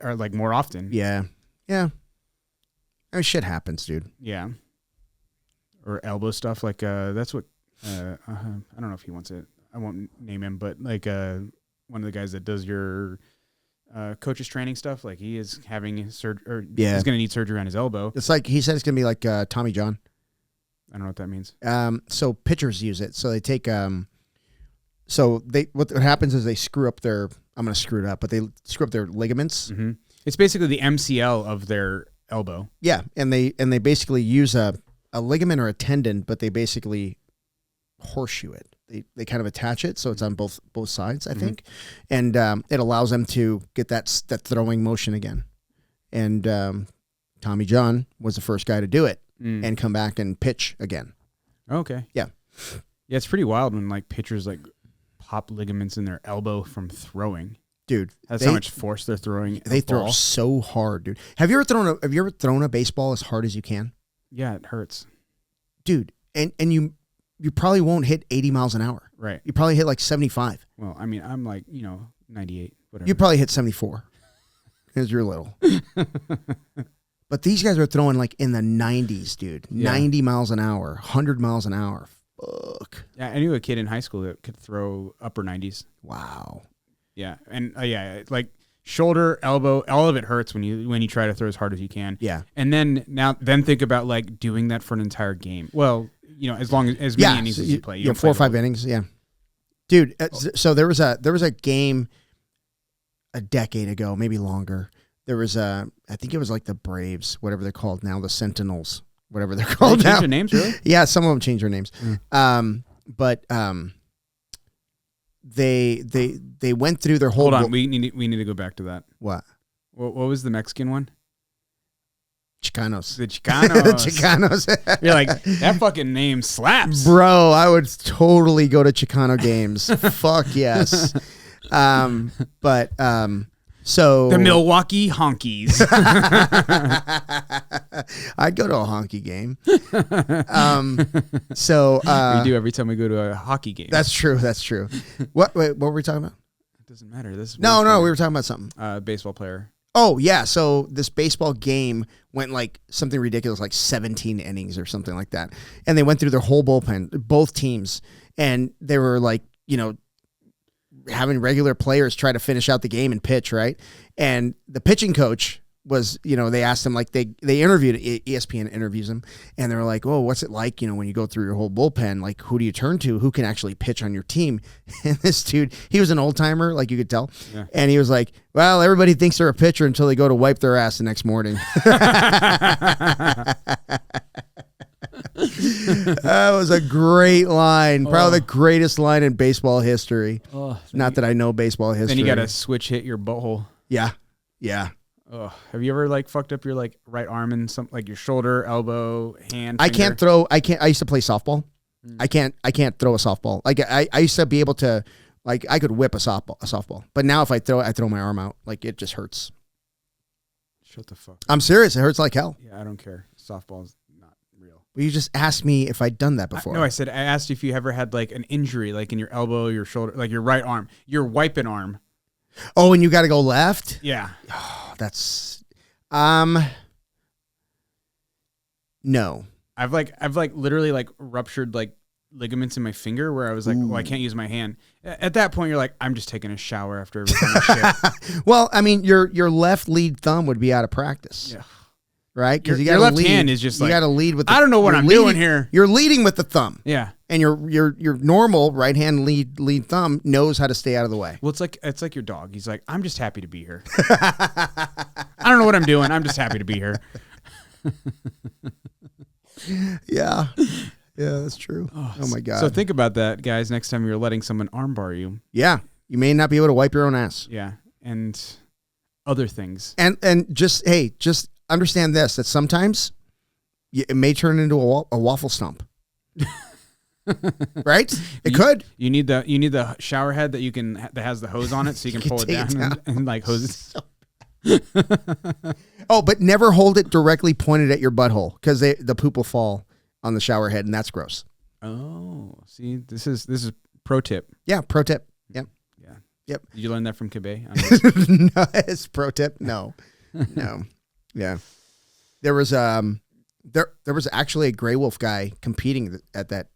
or like more often. Yeah. I mean, shit happens, dude. Yeah. Or elbow stuff. Like, that's what, I don't know if he wants it. I won't name him, but like, one of the guys that does your, coaches training stuff, like he is having surgery, or he's going to need surgery on his elbow. It's like, he said it's going to be like, Tommy John. I don't know what that means. So pitchers use it. So they take, what happens is they screw up their, I'm going to screw it up, but they screw up their ligaments. Mm-hmm. It's basically the MCL of their elbow. Yeah. And they basically use a ligament or a tendon, but they basically horseshoe it. They kind of attach it. So it's on both sides, I think. And, it allows them to get that throwing motion again. And, Tommy John was the first guy to do it. And come back and pitch again. Okay. Yeah. Yeah, it's pretty wild when like pitchers like pop ligaments in their elbow from throwing. Dude, that's how much force they're throwing. They throw so hard, dude. Have you ever thrown a baseball as hard as you can? Yeah, it hurts. Dude, and you probably won't hit 80 miles an hour. Right. You probably hit like 75. Well, I mean, I'm like, 98, whatever. You probably hit 74 because you're little. But these guys are throwing like in the 90s, dude. Yeah. 90 miles an hour, 100 miles an hour. Fuck. Yeah, I knew a kid in high school that could throw upper 90s. Wow. Yeah, and like shoulder, elbow, all of it hurts when you try to throw as hard as you can. Yeah. And then think about like doing that for an entire game. Well, as many innings as you play. You 4 or 5 innings. Yeah. Dude, so there was a game a decade ago, maybe longer. There was I think it was like the Braves, whatever they're called now, the Sentinels, whatever they're called now. Change their names, really? Yeah, some of them changed their names. But they went through their whole. Hold on, we need to go back to that. What was the Mexican one? Chicanos. The Chicanos. Chicanos. You're like, that fucking name slaps. Bro, I would totally go to Chicano games. Fuck yes. So the Milwaukee Honkies. I'd go to a honky game. We do every time we go to a hockey game. That's true. What were we talking about? It doesn't matter. No, we were talking about something. Baseball player. Oh yeah. So this baseball game went like something ridiculous, like 17 innings or something like that. And they went through their whole bullpen, both teams. And they were like, having regular players try to finish out the game and pitch, right? And the pitching coach was, they asked him, like they interviewed, ESPN interviews him, and they were like, oh, what's it like, when you go through your whole bullpen, like who do you turn to? Who can actually pitch on your team? And this dude, he was an old timer, like you could tell. Yeah. And he was like, well, everybody thinks they're a pitcher until they go to wipe their ass the next morning. That was a great line. Probably the greatest line in baseball history. Not that I know baseball history. Then you got to switch hit your butthole. Yeah. Have you ever like fucked up your like right arm and some like your shoulder, elbow, hand? I can't throw. I used to play softball. I can't throw a softball. Like I used to be able to Like I could whip a softball. But now if I throw my arm out, like it just hurts. Shut the fuck up. I'm serious. It hurts like hell. Yeah, I don't care. Softball's not real. Well, you just asked me if I'd done that before. No, I asked you if you ever had like an injury, like in your elbow, your shoulder, like your right arm, your wiping arm. Oh, and you got to go left? Yeah. Oh, that's no. I've literally like ruptured like ligaments in my finger where I was like, oh, I can't use my hand. At that point, you're like, I'm just taking a shower after every time I shit. Well, I mean, your left lead thumb would be out of practice. Yeah. Right? Because your left hand is just like, you got to lead with. I don't know what I'm doing here. You're leading with the thumb. Yeah. And your normal right hand lead thumb knows how to stay out of the way. Well, it's like your dog. He's like, I'm just happy to be here. I don't know what I'm doing. I'm just happy to be here. Yeah. Yeah, that's true. Oh my God. So think about that, guys, next time you're letting someone armbar you. Yeah. You may not be able to wipe your own ass. Yeah. And other things. And just understand this, that sometimes it may turn into a waffle stump. Right? It could. You need the shower head that has the hose on it so you can pull it down and like hose it. Oh, but never hold it directly pointed at your butthole because the poop will fall on the shower head and that's gross. Oh, see, this is pro tip. Yeah, pro tip. Yep. Yeah. Yep. Did you learn that from Kibe? No, it's pro tip. No. No. Yeah. There was actually a Grey Wolf guy competing at that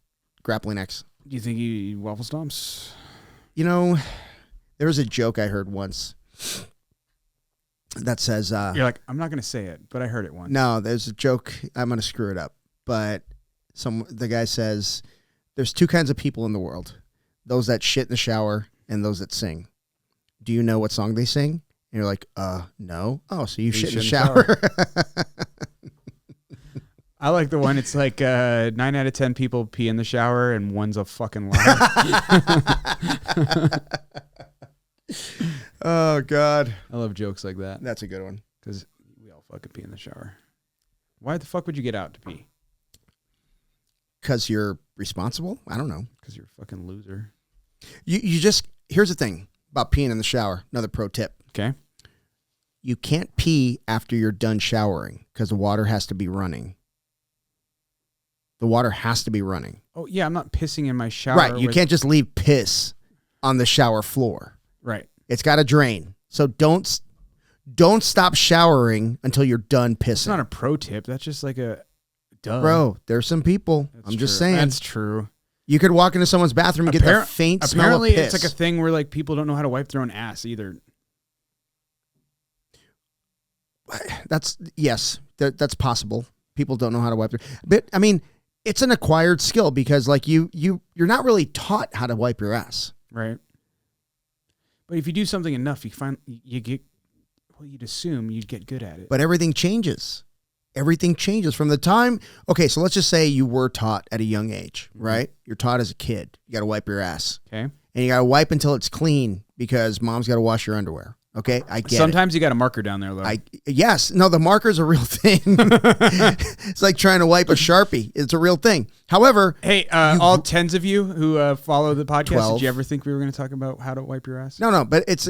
Grappling X. Do you think he waffle stomps? You know, there was a joke I heard once that says you're like, I'm not gonna say it, but I heard it once. No, there's a joke, I'm gonna screw it up. But the guy says there's two kinds of people in the world. Those that shit in the shower and those that sing. Do you know what song they sing? And you're like, no. Oh, so you shit in the shower. I like the one, it's like 9 out of 10 people pee in the shower and one's a fucking lie. Oh, God. I love jokes like that. That's a good one. Because we all fucking pee in the shower. Why the fuck would you get out to pee? Because you're responsible? I don't know. Because you're a fucking loser. You just, here's the thing about peeing in the shower. Another pro tip. Okay. You can't pee after you're done showering because the water has to be running. The water has to be running. Oh, yeah, I'm not pissing in my shower. Right. You can't just leave piss on the shower floor. Right. It's got to drain. So don't stop showering until you're done pissing. It's not a pro tip. That's just like a duh. Bro, there's some people. I'm just saying. That's true. You could walk into someone's bathroom and get the faint smell of Apparently, piss. it's like a thing where like people don't know how to wipe their own ass either. That's possible. People don't know how to wipe their. But I mean, it's an acquired skill because like you're not really taught how to wipe your ass. Right. But if you do something enough, you'd assume you'd get good at it. But everything changes. Everything changes from the time. Okay, so let's just say you were taught at a young age, right? You're taught as a kid. You got to wipe your ass. Okay. And you got to wipe until it's clean because mom's got to wash your underwear. Okay, I get Sometimes you got a marker down there, though. Yes. No, the marker's a real thing. It's like trying to wipe a Sharpie. It's a real thing. However... Hey, all tens of you who follow the podcast, 12. Did you ever think we were going to talk about how to wipe your ass? No, but this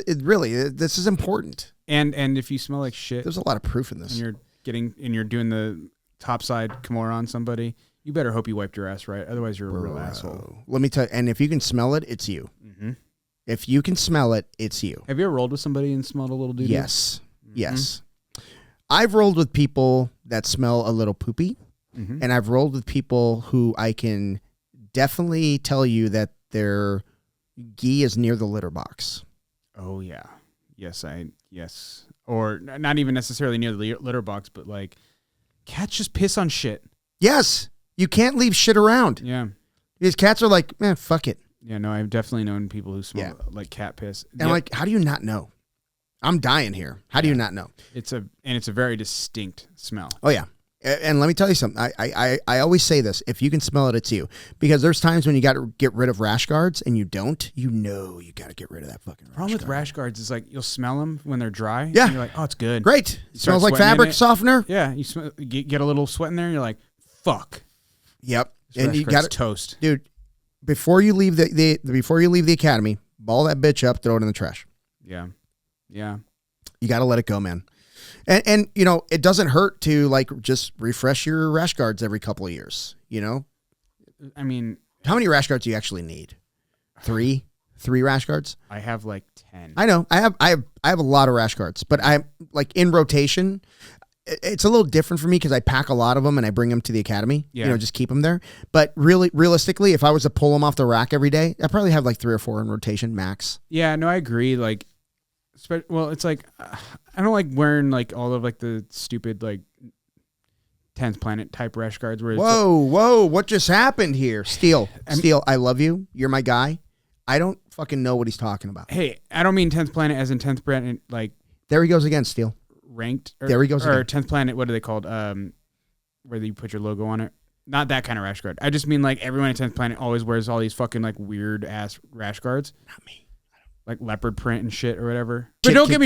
is important. And if you smell like shit... There's a lot of proof in this. And you're doing the topside Kimura on somebody, you better hope you wiped your ass right. Otherwise, you're a real asshole. Let me tell you, and if you can smell it, it's you. Mm-hmm. If you can smell it, it's you. Have you ever rolled with somebody and smelled a little doo-doo? Yes. Mm-hmm. Yes. I've rolled with people that smell a little poopy, and I've rolled with people who I can definitely tell you that their gee is near the litter box. Oh, yeah. Yes. Or not even necessarily near the litter box, but like cats just piss on shit. Yes. You can't leave shit around. Yeah. These cats are like, man, fuck it. Yeah, no, I've definitely known people who smell like cat piss. And like, how do you not know? I'm dying here. How do you not know? It's a very distinct smell. Oh yeah. And let me tell you something. I always say this. If you can smell it, it's you. Because there's times when you got to get rid of rash guards and you don't. You know you got to get rid of that fucking rash problem with rash guards is like you'll smell them when they're dry. Yeah. And you're like, oh, it's good. Great. It smells like fabric softener. Yeah. You get a little sweat in there and you're like, fuck. Yep. This and you got toast. Dude, before you leave the academy, ball that bitch up, throw it in the trash. Yeah. You got to let it go, man. And you know, it doesn't hurt to like just refresh your rash guards every couple of years. You know, I mean, how many rash guards do you actually need? 3 rash guards. I have like 10. I know. I have a lot of rash guards, but I'm like in rotation. It's a little different for me because I pack a lot of them and I bring them to the academy. Yeah. You know, just keep them there. But really, realistically, if I was to pull them off the rack every day, I probably have like 3 or 4 in rotation max. Yeah, no, I agree. Like, well, it's like I don't like wearing like all of like the stupid like 10th Planet type rash guards. Where Whoa, what just happened here? Steel, I love you. You're my guy. I don't fucking know what he's talking about. Hey, I don't mean 10th Planet as in 10th Planet like. There he goes again, Steel. Ranked. There he goes or again. 10th Planet. What are they called? Where you put your logo on it. Not that kind of rash guard. I just mean like everyone at 10th Planet always wears all these fucking like weird ass rash guards. Not me. Like leopard print and shit or whatever. But don't get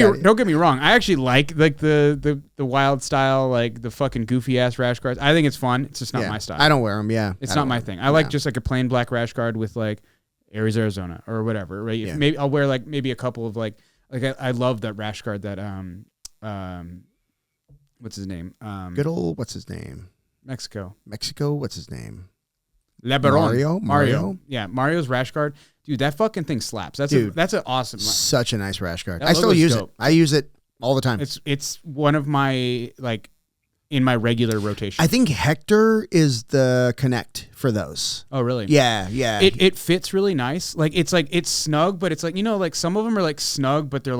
me wrong. I actually like the wild style, like the fucking goofy ass rash guards. I think it's fun. It's just not my style. I don't wear them. Yeah, it's not my thing. I like just like a plain black rash guard with like Aries, Arizona or whatever. Right? Yeah. Maybe I'll wear like maybe a couple of like I love that rash guard that what's his name? Good old what's his name? Mexico. What's his name? Lebaron. Mario. Yeah, Mario's rash guard. Dude, that fucking thing slaps. That's an awesome. Such a nice rash guard. That I still use dope. it. I use it all the time. It's one of my like in my regular rotation. I think Hector is the connect for those. Oh, really? Yeah. It fits really nice. Like it's snug, but it's like, you know, like some of them are like snug, but they're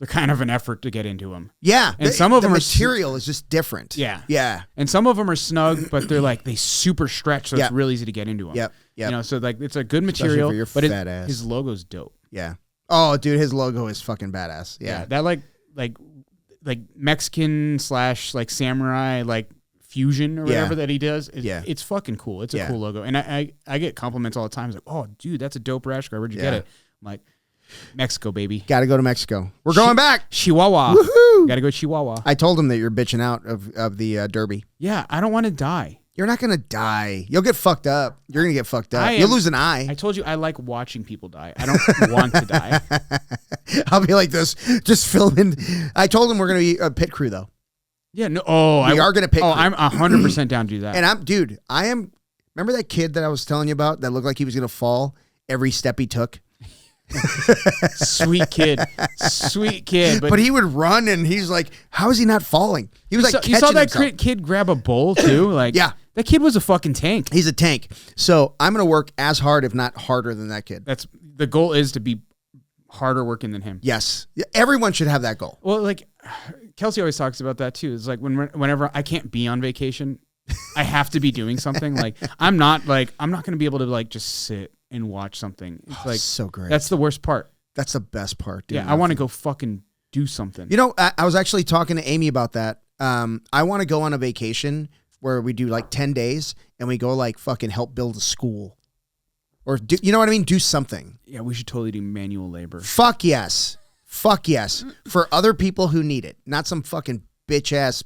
kind of an effort to get into them. Yeah. And some of them material is just different. Yeah. And some of them are snug, but they're like, they super stretch, so it's real easy to get into them. Yep. You know, so like it's a good material, for your but fat ass. His logo's dope. Yeah. Oh, dude, his logo is fucking badass. Yeah. That like Mexican / like samurai like fusion or whatever that he does. It's fucking cool. It's a cool logo. And I get compliments all the time. It's like, oh, dude, that's a dope rash guard. Where'd you get it? I'm like, Mexico, baby. Got to go to Mexico. We're going back. Chihuahua. Woohoo! Got to go to Chihuahua. I told him that you're bitching out of the Derby. Yeah, I don't want to die. You're not going to die. You'll get fucked up. You're going to get fucked up. You'll lose an eye. I told you I like watching people die. I don't want to die. I'll be like this, just filming. I told him we're going to be a pit crew, though. Yeah, no. Oh, we are going to pit crew. I'm 100% down to do that. And I am, remember that kid that I was telling you about that looked like he was going to fall every step he took? Sweet kid. But he would run and he's like, how is he not falling? He was like, you saw that himself. Kid grab a bowl too? Like, yeah. That kid was a fucking tank. He's a tank. So I'm going to work as hard, if not harder than that kid. The goal is to be harder working than him. Yes. Everyone should have that goal. Well, like Kelsey always talks about that too. It's like whenever I can't be on vacation, I have to be doing something. Like I'm not going to be able to like just sit and watch something. It's like so great. That's the worst part. That's the best part, dude. Yeah, I want to go fucking do something. You know, I was actually talking to Amy about that. I want to go on a vacation where we do like 10 days and we go like fucking help build a school. Or do, you know what I mean? Do something. Yeah, we should totally do manual labor. Fuck yes. For other people who need it. Not some fucking bitch ass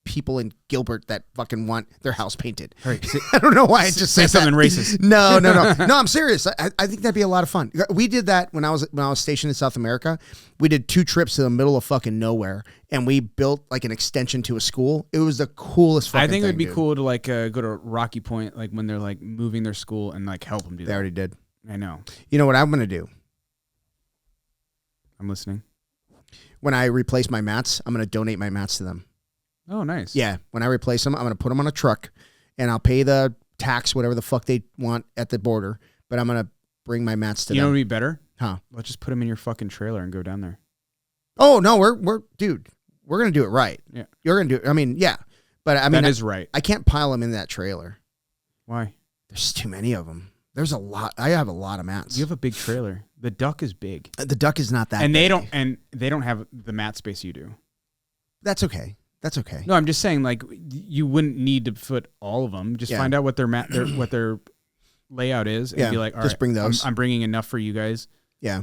people in Gilbert that fucking want their house painted. Right. I don't know why I just say said something that. racist. No, I'm serious. I think that'd be a lot of fun. We did that when I was stationed in South America. We did 2 trips to the middle of fucking nowhere, and we built like an extension to a school. It was the coolest fucking thing. I think it would be dude. cool to like go to Rocky Point, like when they're like moving their school and like help them do that. They already did. I know. You know what I'm gonna do? I'm listening. When I replace my mats, I'm gonna donate my mats to them. Oh, nice. Yeah, when I replace them, I'm going to put them on a truck, and I'll pay the tax, whatever the fuck they want at the border, but I'm going to bring my mats to them. You know what would be better? Huh? Let's just put them in your fucking trailer and go down there. Oh, no, we're dude, we're going to do it right. Yeah. You're going to do it. I mean, yeah, but I mean. That is right. I can't pile them in that trailer. Why? There's too many of them. There's a lot. I have a lot of mats. You have a big trailer. The duck is big. The duck is not that and big. They don't have the mat space you do. That's okay. That's okay. No, I'm just saying, like, you wouldn't need to put all of them. Just find out what what their layout is, and be like, all right, bring those. I'm bringing enough for you guys. Yeah,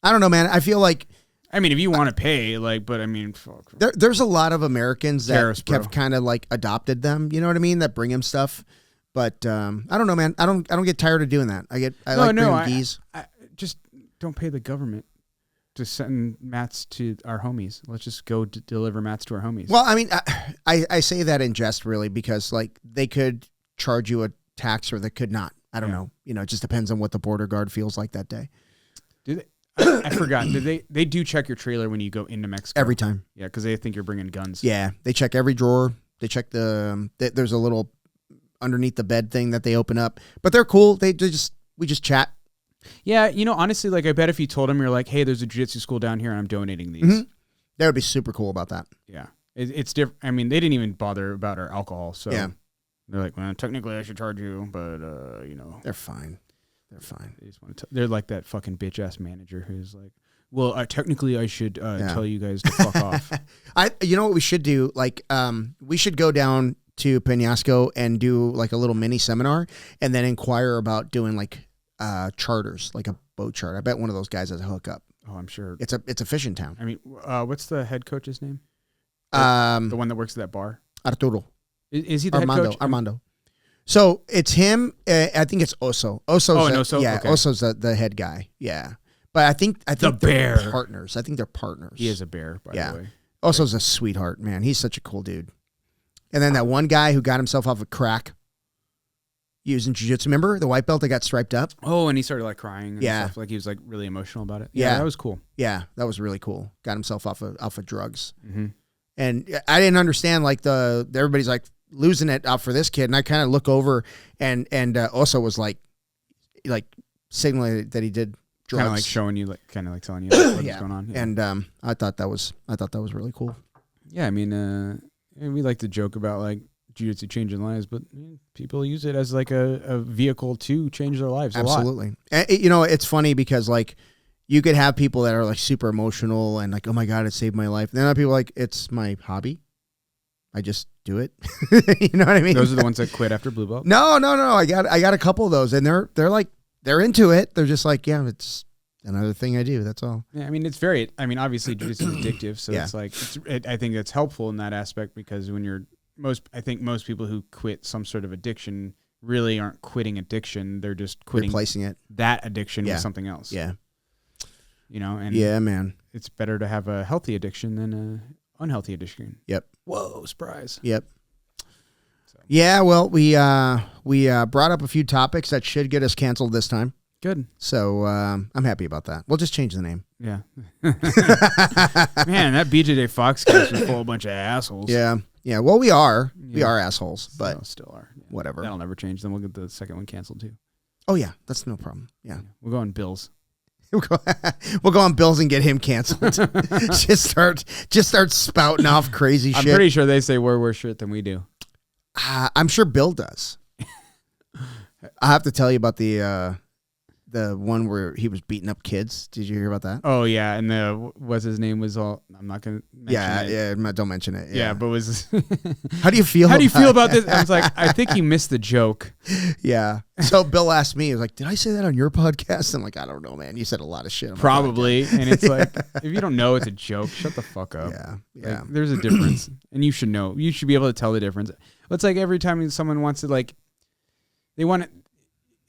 I don't know, man. I feel like, I mean, if you want to pay, like, but I mean, fuck. There's a lot of Americans that bro. have kind of like adopted them. You know what I mean? That bring them stuff. But I don't know, man. I don't get tired of doing that. I like bringing geese. don't pay the government to send mats to our homies. Let's just go deliver mats to our homies. Well, I mean, I say that in jest, really, because like they could charge you a tax or they could not. I don't know. You know, it just depends on what the border guard feels like that day. Do they? I forgot. They do check your trailer when you go into Mexico every time. Yeah, because they think you're bringing guns. Yeah, they check every drawer. They check there's a little underneath the bed thing that they open up, but they're cool. We just chat. Yeah, you know, honestly, like I bet if you told them you're like, hey, there's a jiu-jitsu school down here and I'm donating these. Mm-hmm. They would be super cool about that. Yeah, it's different. I mean, they didn't even bother about our alcohol, so yeah. They're like, well, technically I should charge you, but you know, they're fine. They're fine. They just want to. They're like that fucking bitch ass manager who's like, well, technically I should tell you guys to fuck off. You know what we should do? Like, we should go down to Penasco and do like a little mini seminar, and then inquire about doing like charters, like a boat charter. I bet one of those guys has a hookup. Oh, I'm sure. It's a fishing town. I mean, what's the head coach's name? The one that works at that bar. Arturo. Is he the Armando, head coach? Armando. So it's him. I think it's Oso. Oso. Yeah, okay. Oso's the head guy. Yeah, but I think the they're bear partners. I think they're partners. He is a bear, by the way. Oso's a sweetheart, man. He's such a cool dude. And then that one guy who got himself off a crack using jiu-jitsu. Remember the white belt that got striped up? Oh, and he started like crying. And Yeah, stuff. Like he was like really emotional about it. Yeah, that was cool. Yeah, that was really cool. Got himself off of drugs. Mm-hmm. And I didn't understand like everybody's like losing it out for this kid, and I kind of look over and Oso was like signaling that he did drugs, kind of like showing you, like kind of like telling you what's going on. Yeah. And I thought that was really cool. Yeah, I mean, we like to joke about like jiu-jitsu changing lives, but people use it as like a vehicle to change their lives. Absolutely. And, you know, it's funny because like you could have people that are like super emotional and like, oh my God, it saved my life. And then other people like, it's my hobby. I just do it. You know what I mean? Those are the ones that quit after blue belt. No. I got a couple of those, and they're like, they're into it. They're just like, yeah, it's another thing I do. That's all. Yeah, I mean, obviously jiu-jitsu is addictive. So it's like, I think that's helpful in that aspect because when I think most people who quit some sort of addiction really aren't quitting addiction. They're just quitting replacing it, that addiction with something else. Yeah. You know, and yeah, man, it's better to have a healthy addiction than a unhealthy addiction. Yep. Whoa, surprise. Yep. So. Yeah, well, we brought up a few topics that should get us canceled this time. Good. So I'm happy about that. We'll just change the name. Yeah. Man, that BJJ Foxcast was full of a bunch of assholes. Yeah. Yeah. Well, we are assholes, but still are. Yeah. Whatever. That'll never change. Then we'll get the second one canceled too. Oh yeah, that's no problem. Yeah. We'll go on Bills. We'll go on Bills and get him canceled. just start spouting off crazy shit. I'm pretty sure they say we're worse shit than we do. I'm sure Bill does. I have to tell you about the one where he was beating up kids. Did you hear about that? Oh yeah, and what's his name was all. I'm not gonna. Mention it. Don't mention it. Yeah, but was. How do you feel? How do you feel about this? I was like, I think he missed the joke. Yeah. So Bill asked me, he was like, "Did I say that on your podcast?" I'm like, "I don't know, man. You said a lot of shit." On Probably, and it's like, if you don't know it's a joke, shut the fuck up. Yeah. Like, there's a difference, and you should know. You should be able to tell the difference. It's like every time someone wants to they want to.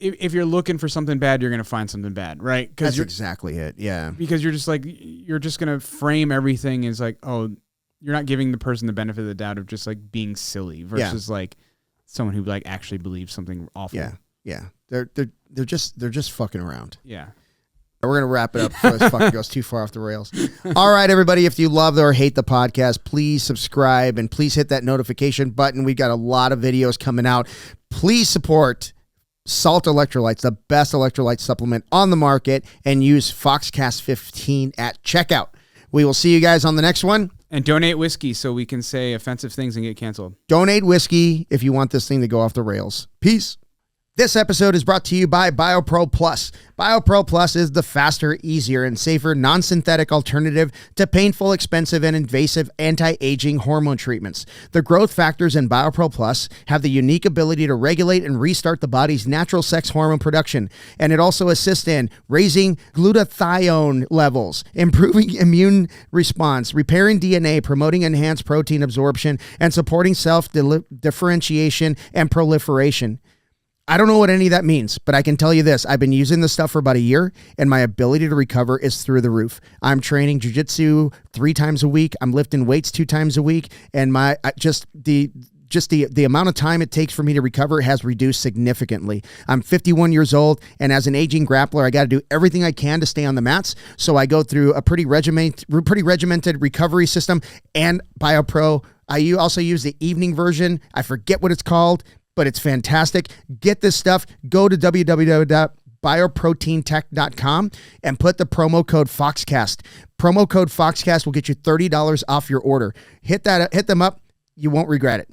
If you're looking for something bad, you're going to find something bad, right? That's exactly it, yeah. Because you're just like, you're just going to frame everything as like, oh, you're not giving the person the benefit of the doubt of just like being silly versus like someone who like actually believes something awful. Yeah. They're just fucking around. Yeah. We're going to wrap it up before this fucking goes too far off the rails. All right, everybody, if you love or hate the podcast, please subscribe and please hit that notification button. We've got a lot of videos coming out. Please support Salt Electrolytes, the best electrolyte supplement on the market, and use Foxcast 15 at checkout. We will see you guys on the next one. And donate whiskey so we can say offensive things and get canceled. Donate whiskey if you want this thing to go off the rails. Peace. This episode is brought to you by BioPro Plus. BioPro Plus is the faster, easier, and safer non-synthetic alternative to painful, expensive, and invasive anti-aging hormone treatments. The growth factors in BioPro Plus have the unique ability to regulate and restart the body's natural sex hormone production, and it also assists in raising glutathione levels, improving immune response, repairing DNA, promoting enhanced protein absorption, and supporting self-differentiation and proliferation. I don't know what any of that means, but I can tell you this. I've been using this stuff for about a year, and my ability to recover is through the roof. I'm training jiu-jitsu 3 times a week. I'm lifting weights 2 times a week, and the amount of time it takes for me to recover has reduced significantly. I'm 51 years old, and as an aging grappler, I got to do everything I can to stay on the mats. So I go through a pretty regimented recovery system and BioPro. I also use the evening version. I forget what it's called, but it's fantastic. Get this stuff. Go to www.bioproteintech.com and put the promo code Foxcast. Promo code Foxcast will get you $30 off your order. Hit them up. You won't regret it.